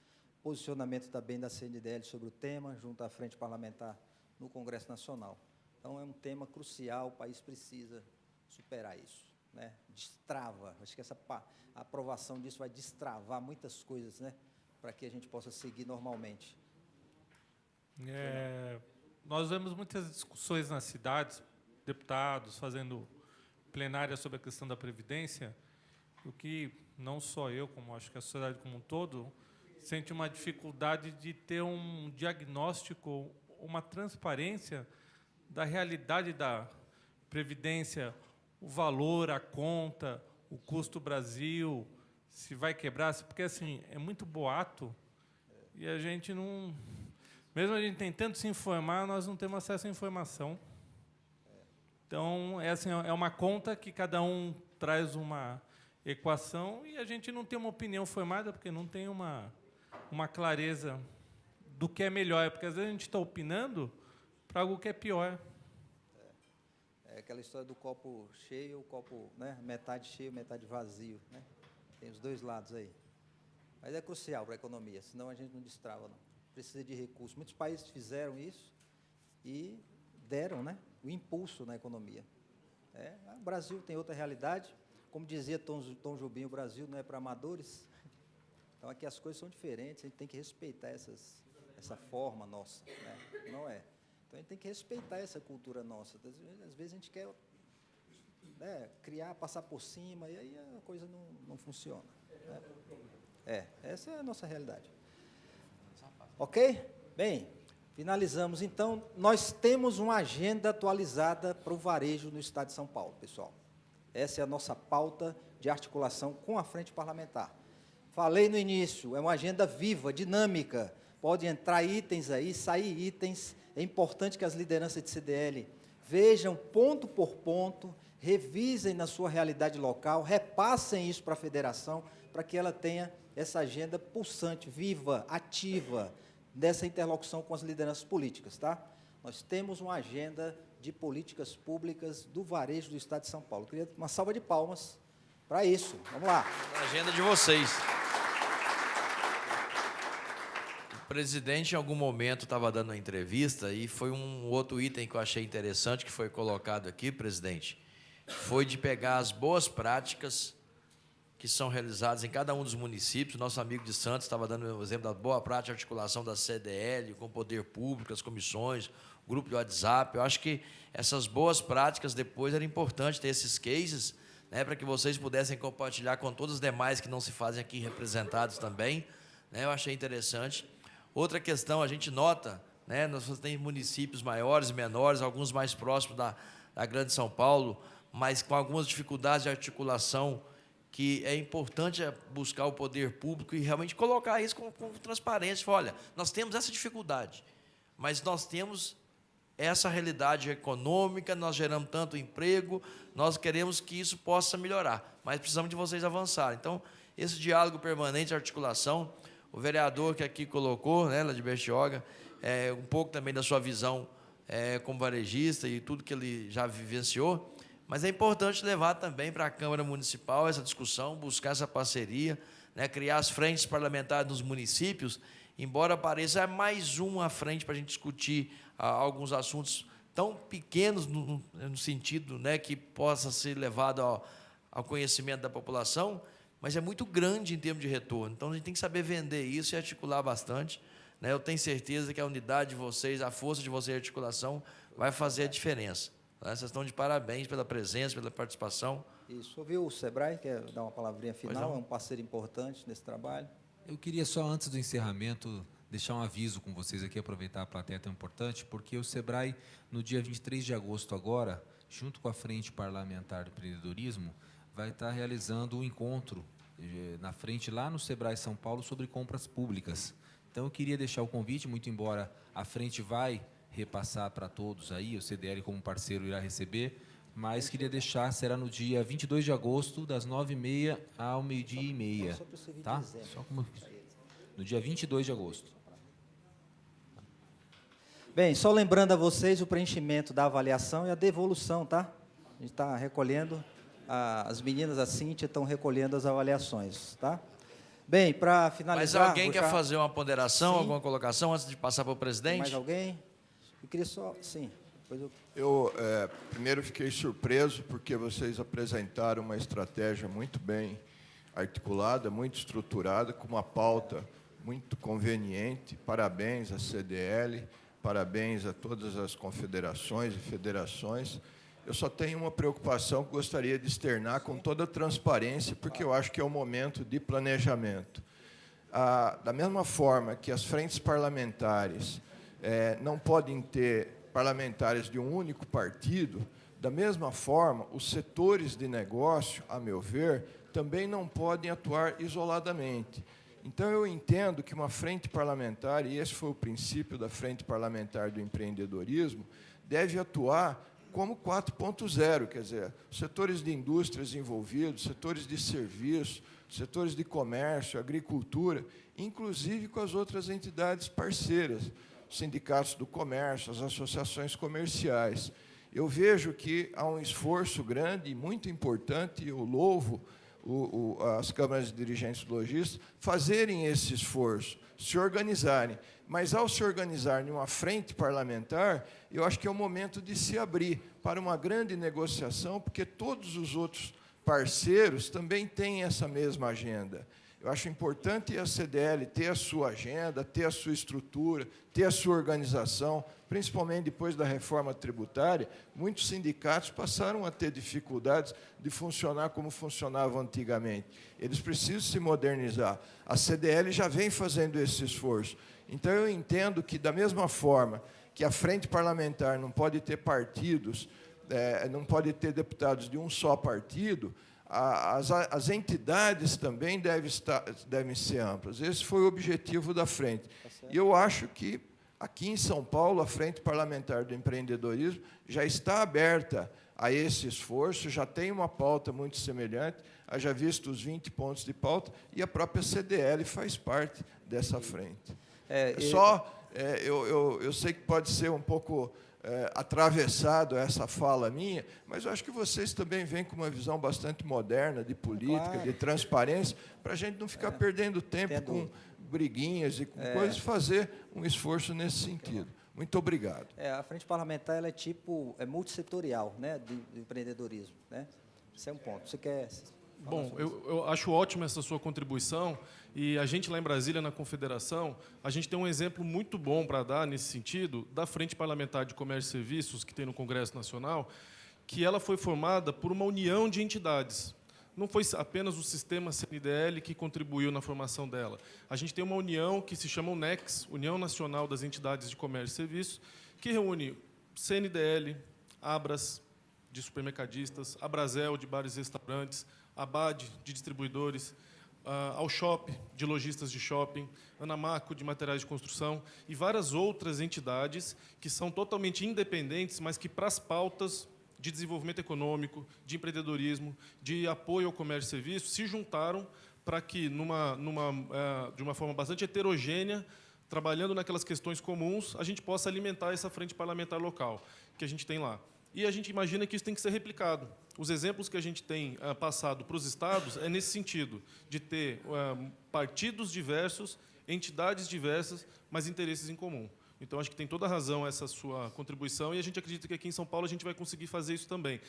posicionamento também da CNDL sobre o tema, junto à frente parlamentar no Congresso Nacional. Então, é um tema crucial, o país precisa superar isso, né? Destrava, acho que a aprovação disso vai destravar muitas coisas, né? Para que a gente possa seguir normalmente. Nós vemos muitas discussões nas cidades, deputados fazendo plenária sobre a questão da Previdência, o que não só eu, como acho que a sociedade como um todo, sente uma dificuldade de ter um diagnóstico, uma transparência da realidade da Previdência, o valor, a conta, o custo Brasil, se vai quebrar, porque assim, é muito boato e a gente não... Mesmo a gente tentando se informar, nós não temos acesso à informação. Então, é uma conta que cada um traz uma equação e a gente não tem uma opinião formada, porque não tem uma clareza do que é melhor, porque às vezes a gente está opinando para algo que é pior. É aquela história do copo cheio, o copo, né, metade cheio, metade vazio, né? Tem os dois lados aí. Mas é crucial para a economia, senão a gente não destrava, não. Precisa de recursos. Muitos países fizeram isso e deram, né, o impulso na economia. O Brasil tem outra realidade. Como dizia Tom Jobim, o Brasil não é para amadores. Então, aqui as coisas são diferentes, a gente tem que respeitar essa forma nossa, né? Não é. Então, a gente tem que respeitar essa cultura nossa. Às vezes a gente quer, né, criar, passar por cima, e aí a coisa não funciona, né? Essa é a nossa realidade. Ok? Bem, finalizamos. Então, nós temos uma agenda atualizada para o varejo no Estado de São Paulo, pessoal. Essa é a nossa pauta de articulação com a frente parlamentar. Falei no início, é uma agenda viva, dinâmica. Pode entrar itens aí, sair itens. É importante que as lideranças de CDL vejam ponto por ponto, revisem na sua realidade local, repassem isso para a federação, para que ela tenha essa agenda pulsante, viva, ativa, dessa interlocução com as lideranças políticas, tá? Nós temos uma agenda de políticas públicas do varejo do Estado de São Paulo. Eu queria uma salva de palmas para isso. Vamos lá. A agenda de vocês. O presidente, em algum momento, estava dando uma entrevista e foi um outro item que eu achei interessante que foi colocado aqui, presidente, foi de pegar as boas práticas que são realizadas em cada um dos municípios. Nosso amigo de Santos estava dando o exemplo da boa prática de articulação da CDL com o poder público, as comissões, o grupo de WhatsApp. Eu acho que essas boas práticas, depois, era importante ter esses cases, né, para que vocês pudessem compartilhar com todos os demais que não se fazem aqui representados também. Né, eu achei interessante. Outra questão, a gente nota, né, nós temos municípios maiores e menores, alguns mais próximos da Grande São Paulo, mas com algumas dificuldades de articulação, que é importante buscar o poder público e realmente colocar isso com transparência. Olha, nós temos essa dificuldade, mas nós temos essa realidade econômica, nós geramos tanto emprego, nós queremos que isso possa melhorar, mas precisamos de vocês avançarem. Então, esse diálogo permanente, articulação, o vereador que aqui colocou, né, lá de Bertioga, um pouco também da sua visão como varejista e tudo que ele já vivenciou, mas é importante levar também para a Câmara Municipal essa discussão, buscar essa parceria, né, criar as frentes parlamentares nos municípios, embora pareça mais uma frente para a gente discutir alguns assuntos tão pequenos no sentido, né, que possa ser levado ao conhecimento da população, mas é muito grande em termos de retorno. Então, a gente tem que saber vender isso e articular bastante. Né? Eu tenho certeza que a unidade de vocês, a força de vocês, a articulação, vai fazer a diferença. Né? Vocês estão de parabéns pela presença, pela participação. Isso. Ouviu o Sebrae, quer dar uma palavrinha final? É um parceiro importante nesse trabalho. Eu queria só, antes do encerramento, deixar um aviso com vocês aqui, aproveitar a plateia tão importante, porque o Sebrae, no dia 23 de agosto agora, junto com a Frente Parlamentar do Empreendedorismo, vai estar realizando um encontro na frente, lá no Sebrae São Paulo, sobre compras públicas. Então, eu queria deixar o convite, muito embora a frente vai repassar para todos aí, o CDL como parceiro irá receber, mas queria deixar, será no dia 22 de agosto, das 9h30 ao 12h30. Tá? Só como, no dia 22 de agosto. Bem, só lembrando a vocês o preenchimento da avaliação e a devolução, tá? A gente está recolhendo, as meninas, a Cíntia, estão recolhendo as avaliações, tá? Bem, para finalizar... Mas alguém quer fazer uma ponderação, alguma colocação, antes de passar para o presidente? Mais alguém? Eu queria só... Sim. Depois Primeiro, fiquei surpreso, porque vocês apresentaram uma estratégia muito bem articulada, muito estruturada, com uma pauta muito conveniente. Parabéns à CDL, parabéns a todas as confederações e federações. Eu só tenho uma preocupação que gostaria de externar com toda a transparência, porque eu acho que é o momento de planejamento. Da mesma forma que as frentes parlamentares não podem ter parlamentares de um único partido, da mesma forma, os setores de negócio, a meu ver, também não podem atuar isoladamente. Então, eu entendo que uma frente parlamentar, e esse foi o princípio da Frente Parlamentar do Empreendedorismo, deve atuar como 4.0, quer dizer, setores de indústrias envolvidos, setores de serviço, setores de comércio, agricultura, inclusive com as outras entidades parceiras, sindicatos do comércio, as associações comerciais. Eu vejo que há um esforço grande e muito importante, e eu louvo as câmaras de dirigentes lojistas fazerem esse esforço, se organizarem. Mas, ao se organizar em uma frente parlamentar, eu acho que é o momento de se abrir para uma grande negociação, porque todos os outros parceiros também têm essa mesma agenda. Eu acho importante a CDL ter a sua agenda, ter a sua estrutura, ter a sua organização, principalmente depois da reforma tributária. Muitos sindicatos passaram a ter dificuldades de funcionar como funcionavam antigamente. Eles precisam se modernizar. A CDL já vem fazendo esse esforço. Então, eu entendo que, da mesma forma que a frente parlamentar não pode ter partidos, não pode ter deputados de um só partido, as entidades também devem ser amplas. Esse foi o objetivo da frente. E eu acho que Aqui em São Paulo, a Frente Parlamentar do Empreendedorismo já está aberta a esse esforço, já tem uma pauta muito semelhante, haja visto os 20 pontos de pauta, e a própria CDL faz parte dessa frente. Eu sei que pode ser um pouco atravessado essa fala minha, mas eu acho que vocês também vêm com uma visão bastante moderna de política, de transparência, para a gente não ficar perdendo tempo com briguinhas e com coisas, fazer um esforço nesse sentido. Muito obrigado. A Frente Parlamentar ela é multissetorial, né, de empreendedorismo, né? Esse é um ponto. Você quer... Bom, eu acho ótima essa sua contribuição, e a gente lá em Brasília, na Confederação, a gente tem um exemplo muito bom para dar nesse sentido, da Frente Parlamentar de Comércio e Serviços, que tem no Congresso Nacional, que ela foi formada por uma união de entidades. Não foi apenas o sistema CNDL que contribuiu na formação dela. A gente tem uma união que se chama UNEX, União Nacional das Entidades de Comércio e Serviços, que reúne CNDL, Abras, de supermercadistas, Abrazel, de bares e restaurantes, Abad, de distribuidores, Alshop, de lojistas de shopping, Anamaco, de materiais de construção, e várias outras entidades que são totalmente independentes, mas que, para as pautas de desenvolvimento econômico, de empreendedorismo, de apoio ao comércio e serviços, se juntaram para que, de uma forma bastante heterogênea, trabalhando naquelas questões comuns, a gente possa alimentar essa frente parlamentar local que a gente tem lá. E a gente imagina que isso tem que ser replicado. Os exemplos que a gente tem passado para os estados é nesse sentido, de ter partidos diversos, entidades diversas, mas interesses em comum. Então, acho que tem toda a razão essa sua contribuição, e a gente acredita que aqui em São Paulo a gente vai conseguir fazer isso também.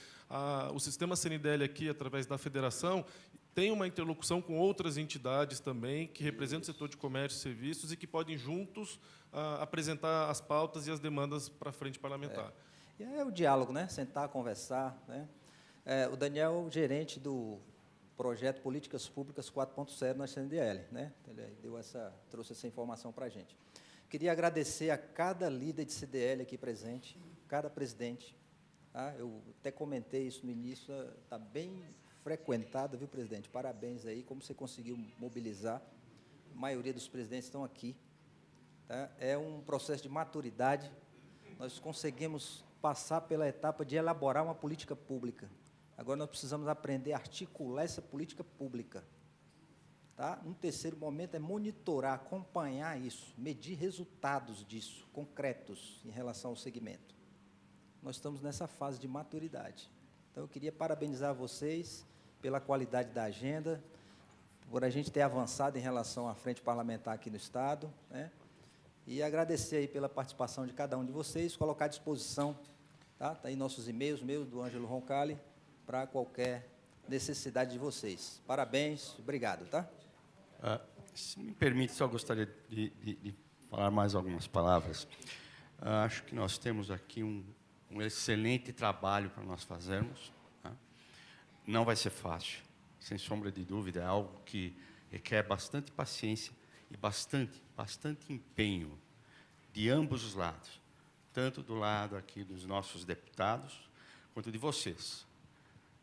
O sistema CNDL aqui, através da federação, tem uma interlocução com outras entidades também, que representam o setor de comércio e serviços e que podem juntos apresentar as pautas e as demandas para a frente parlamentar. E é o diálogo, né? Sentar, conversar, né? O Daniel é o gerente do projeto Políticas Públicas 4.0 na CNDL, né? Ele trouxe essa informação para a gente. Queria agradecer a cada líder de CDL aqui presente, cada presidente. Tá? Eu até comentei isso no início, está bem frequentado, viu, presidente? Parabéns aí, como você conseguiu mobilizar. A maioria dos presidentes estão aqui. Tá? É um processo de maturidade. Nós conseguimos passar pela etapa de elaborar uma política pública. Agora nós precisamos aprender a articular essa política pública. Tá? Um terceiro momento é monitorar, acompanhar isso, medir resultados disso, concretos, em relação ao segmento. Nós estamos nessa fase de maturidade. Então, eu queria parabenizar vocês pela qualidade da agenda, por a gente ter avançado em relação à frente parlamentar aqui no Estado, né? E agradecer aí pela participação de cada um de vocês, colocar à disposição, tá aí nossos e-mails, meus do Ângelo Roncalli, para qualquer necessidade de vocês. Parabéns, obrigado, tá? Se me permite, só gostaria de falar mais algumas palavras. Acho que nós temos aqui um excelente trabalho para nós fazermos. Tá? Não vai ser fácil, sem sombra de dúvida, é algo que requer bastante paciência e bastante empenho de ambos os lados, tanto do lado aqui dos nossos deputados, quanto de vocês.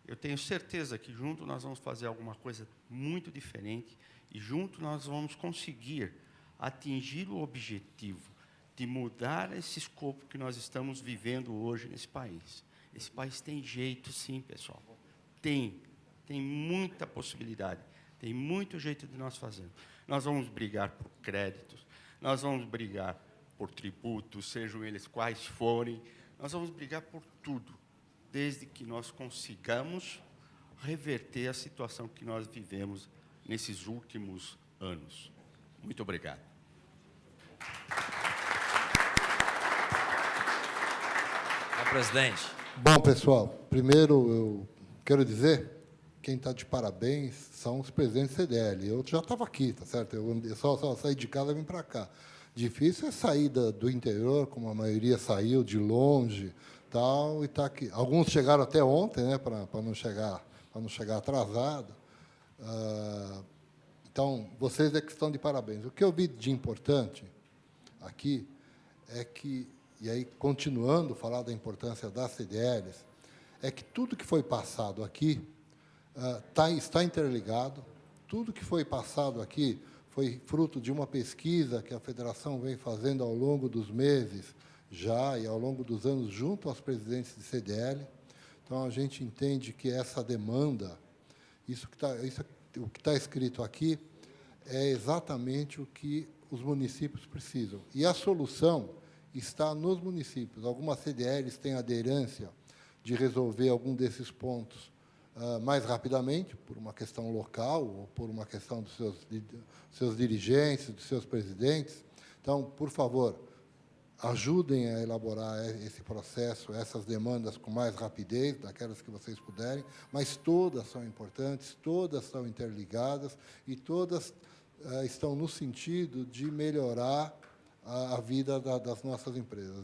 Eu tenho certeza que junto nós vamos fazer alguma coisa muito diferente e junto nós vamos conseguir atingir o objetivo de mudar esse escopo que nós estamos vivendo hoje nesse país. Esse país tem jeito, sim, pessoal. Tem muita possibilidade, tem muito jeito de nós fazermos. Nós vamos brigar por créditos, nós vamos brigar por tributos, sejam eles quais forem, nós vamos brigar por tudo, desde que nós consigamos reverter a situação que nós vivemos nesses últimos anos. Muito obrigado. Presidente. Bom, pessoal, primeiro eu quero dizer, quem está de parabéns são os presidentes do CDL. Eu já estava aqui, tá certo? Eu só saí de casa e vim para cá. Difícil é sair do interior, como a maioria saiu, de longe, tal, e está aqui. Alguns chegaram até ontem, né, para não chegar atrasado. Então, vocês é que estão de parabéns. O que eu vi de importante aqui é que, e aí, continuando a falar da importância das CDLs, é que tudo que foi passado aqui está interligado, tudo que foi passado aqui foi fruto de uma pesquisa que a federação vem fazendo ao longo dos meses já e ao longo dos anos junto aos presidentes de CDL. Então, a gente entende que essa demanda, o que está escrito aqui, é exatamente o que os municípios precisam. E a solução está nos municípios. Algumas CDLs têm aderência de resolver algum desses pontos mais rapidamente, por uma questão local ou por uma questão dos seus dirigentes, dos seus presidentes. Então, por favor, ajudem a elaborar esse processo, essas demandas com mais rapidez, daquelas que vocês puderem, mas todas são importantes, todas são interligadas e todas estão no sentido de melhorar a vida das nossas empresas.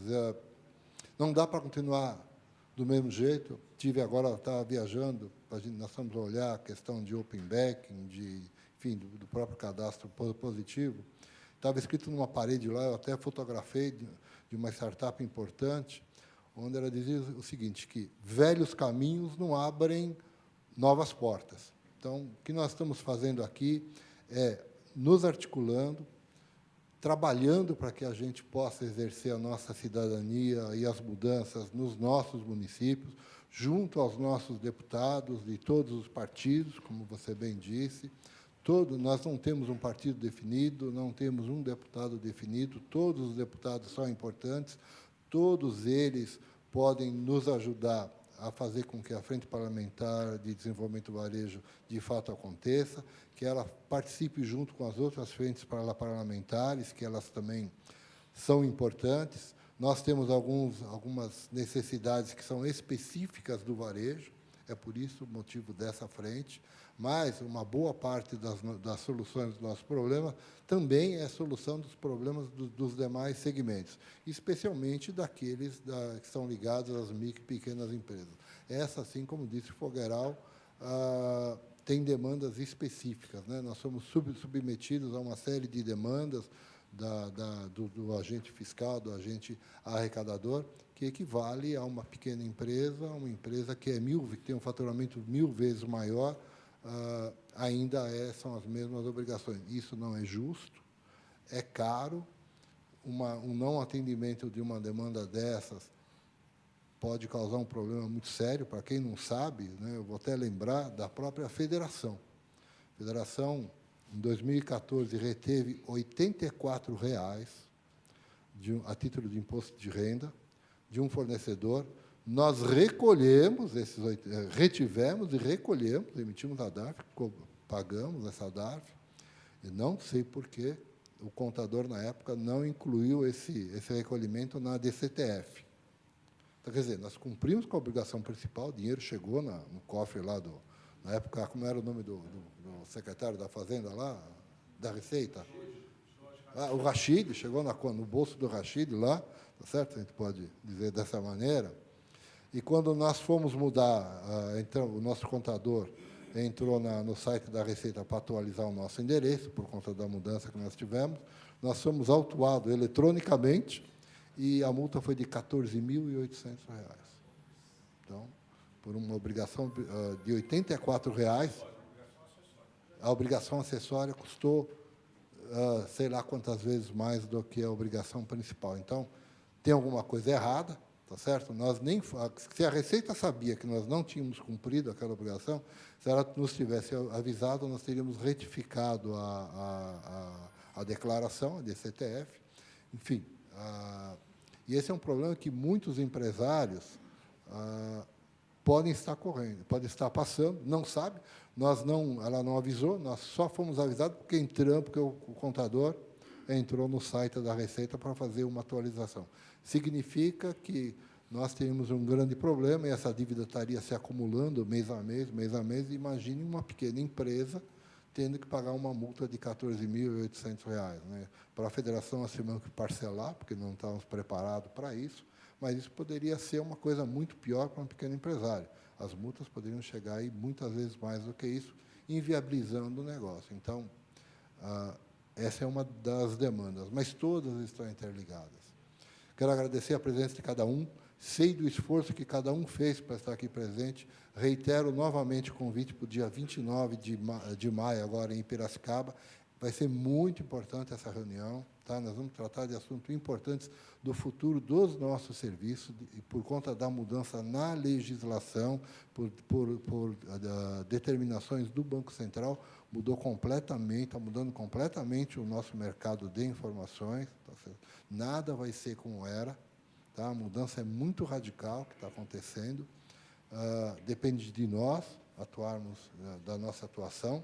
Não dá para continuar do mesmo jeito. Estava viajando, nós vamos olhar a questão de open banking, enfim, do próprio cadastro positivo. Estava escrito numa parede lá, eu até fotografei de uma startup importante, onde ela dizia o seguinte, que velhos caminhos não abrem novas portas. Então, o que nós estamos fazendo aqui é nos articulando, trabalhando para que a gente possa exercer a nossa cidadania e as mudanças nos nossos municípios, junto aos nossos deputados de todos os partidos, como você bem disse. Nós não temos um partido definido, não temos um deputado definido, todos os deputados são importantes, todos eles podem nos ajudar a fazer com que a Frente Parlamentar de Desenvolvimento do Varejo, de fato, aconteça, que ela participe junto com as outras frentes parlamentares, que elas também são importantes. Nós temos algumas necessidades que são específicas do varejo, é por isso o motivo dessa frente, mas uma boa parte das soluções dos nossos problemas também é solução dos problemas dos demais segmentos, especialmente daqueles que são ligados às micro e pequenas empresas. Essa, assim como disse Fogueral, tem demandas específicas, né? Nós somos submetidos a uma série de demandas do agente fiscal, do agente arrecadador, que equivale a uma pequena empresa, uma empresa que tem um faturamento 1000 vezes maior, ainda são as mesmas obrigações. Isso não é justo, é caro. Um não atendimento de uma demanda dessas pode causar um problema muito sério. Para quem não sabe, né, eu vou até lembrar da própria federação. A federação, em 2014, reteve R$ 84,00 a título de imposto de renda de um fornecedor. Nós retivemos e recolhemos, emitimos a DARF, pagamos essa DARF, e não sei por que o contador, na época, não incluiu esse recolhimento na DCTF. Então, quer dizer, nós cumprimos com a obrigação principal, o dinheiro chegou no cofre lá na época, como era o nome do secretário da Fazenda lá, da Receita? O Rachid, chegou no bolso do Rachid lá, tá certo? A gente pode dizer dessa maneira. E quando nós fomos mudar, o nosso contador entrou no site da Receita para atualizar o nosso endereço, por conta da mudança que nós tivemos, nós fomos autuados eletronicamente e a multa foi de R$ 14.800. Então, por uma obrigação de R$ 84,00, a obrigação acessória custou sei lá quantas vezes mais do que a obrigação principal. Então, tem alguma coisa errada, tá certo? Se a Receita sabia que nós não tínhamos cumprido aquela obrigação, se ela nos tivesse avisado, nós teríamos retificado a declaração, a DCTF, enfim. E esse é um problema que muitos empresários podem estar correndo, podem estar passando, não sabe. Ela não avisou, nós só fomos avisados porque o contador entrou no site da Receita para fazer uma atualização. Significa que nós teríamos um grande problema e essa dívida estaria se acumulando mês a mês. Imagine uma pequena empresa tendo que pagar uma multa de R$ 14.800. Né? Para a federação, nós tivemos que parcelar, porque não estávamos preparados para isso, mas isso poderia ser uma coisa muito pior para um pequeno empresário. As multas poderiam chegar aí muitas vezes mais do que isso, inviabilizando o negócio. Então, essa é uma das demandas, mas todas estão interligadas. Quero agradecer a presença de cada um, sei do esforço que cada um fez para estar aqui presente, reitero novamente o convite para o dia 29 de maio, agora em Piracicaba. Vai ser muito importante essa reunião, tá? Nós vamos tratar de assuntos importantes do futuro dos nossos serviços, e por conta da mudança na legislação, por determinações do Banco Central, mudou completamente, está mudando completamente o nosso mercado de informações. Tá certo? Nada vai ser como era, tá? A mudança é muito radical que está acontecendo. Depende de nós atuarmos, da nossa atuação.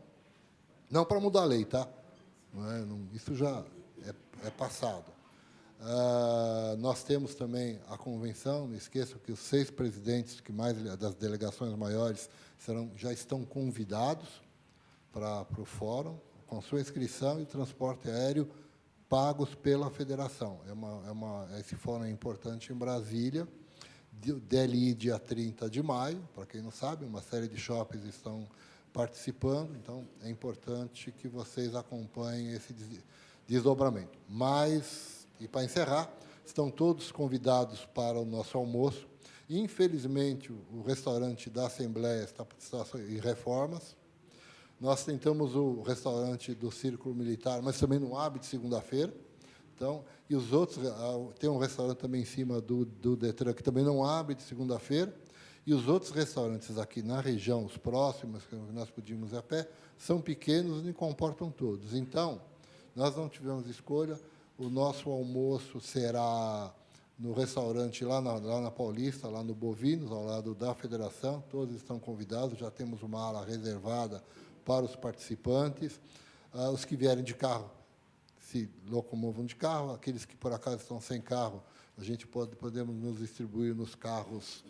Não para mudar a lei, tá? Isso já é passado. Nós temos também a convenção, não esqueçam que os 6 presidentes das delegações maiores já estão convidados para o fórum, com sua inscrição e transporte aéreo pagos pela federação. Esse fórum é importante em Brasília, DLI dia 30 de maio, para quem não sabe, uma série de shoppings estão participando, então é importante que vocês acompanhem esse desdobramento. Mas, e para encerrar, estão todos convidados para o nosso almoço. Infelizmente, o restaurante da Assembleia está em reformas. Nós tentamos o restaurante do Círculo Militar, mas também não abre de segunda-feira. Então, e os outros, tem um restaurante também em cima do Detran, que também não abre de segunda-feira. E os outros restaurantes aqui na região, os próximos, que nós podíamos ir a pé, são pequenos e comportam todos. Então, nós não tivemos escolha. O nosso almoço será no restaurante lá na Paulista, lá no Bovinos, ao lado da Federação. Todos estão convidados, já temos uma ala reservada para os participantes. Os que vierem de carro, se locomovam de carro. Aqueles que, por acaso, estão sem carro, a gente podemos nos distribuir nos carros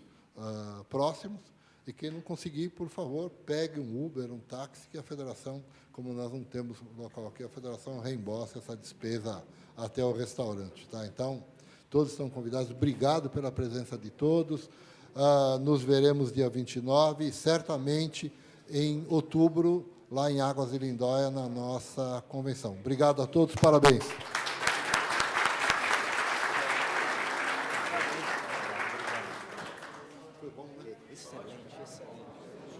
próximos, e quem não conseguir, por favor, pegue um Uber, um táxi, que a federação, como nós não temos local aqui, a federação reembolsa essa despesa até o restaurante. Tá? Então, todos estão convidados. Obrigado pela presença de todos. Nos veremos dia 29, e certamente em outubro, lá em Águas de Lindóia, na nossa convenção. Obrigado a todos, parabéns. Excelente, excelente.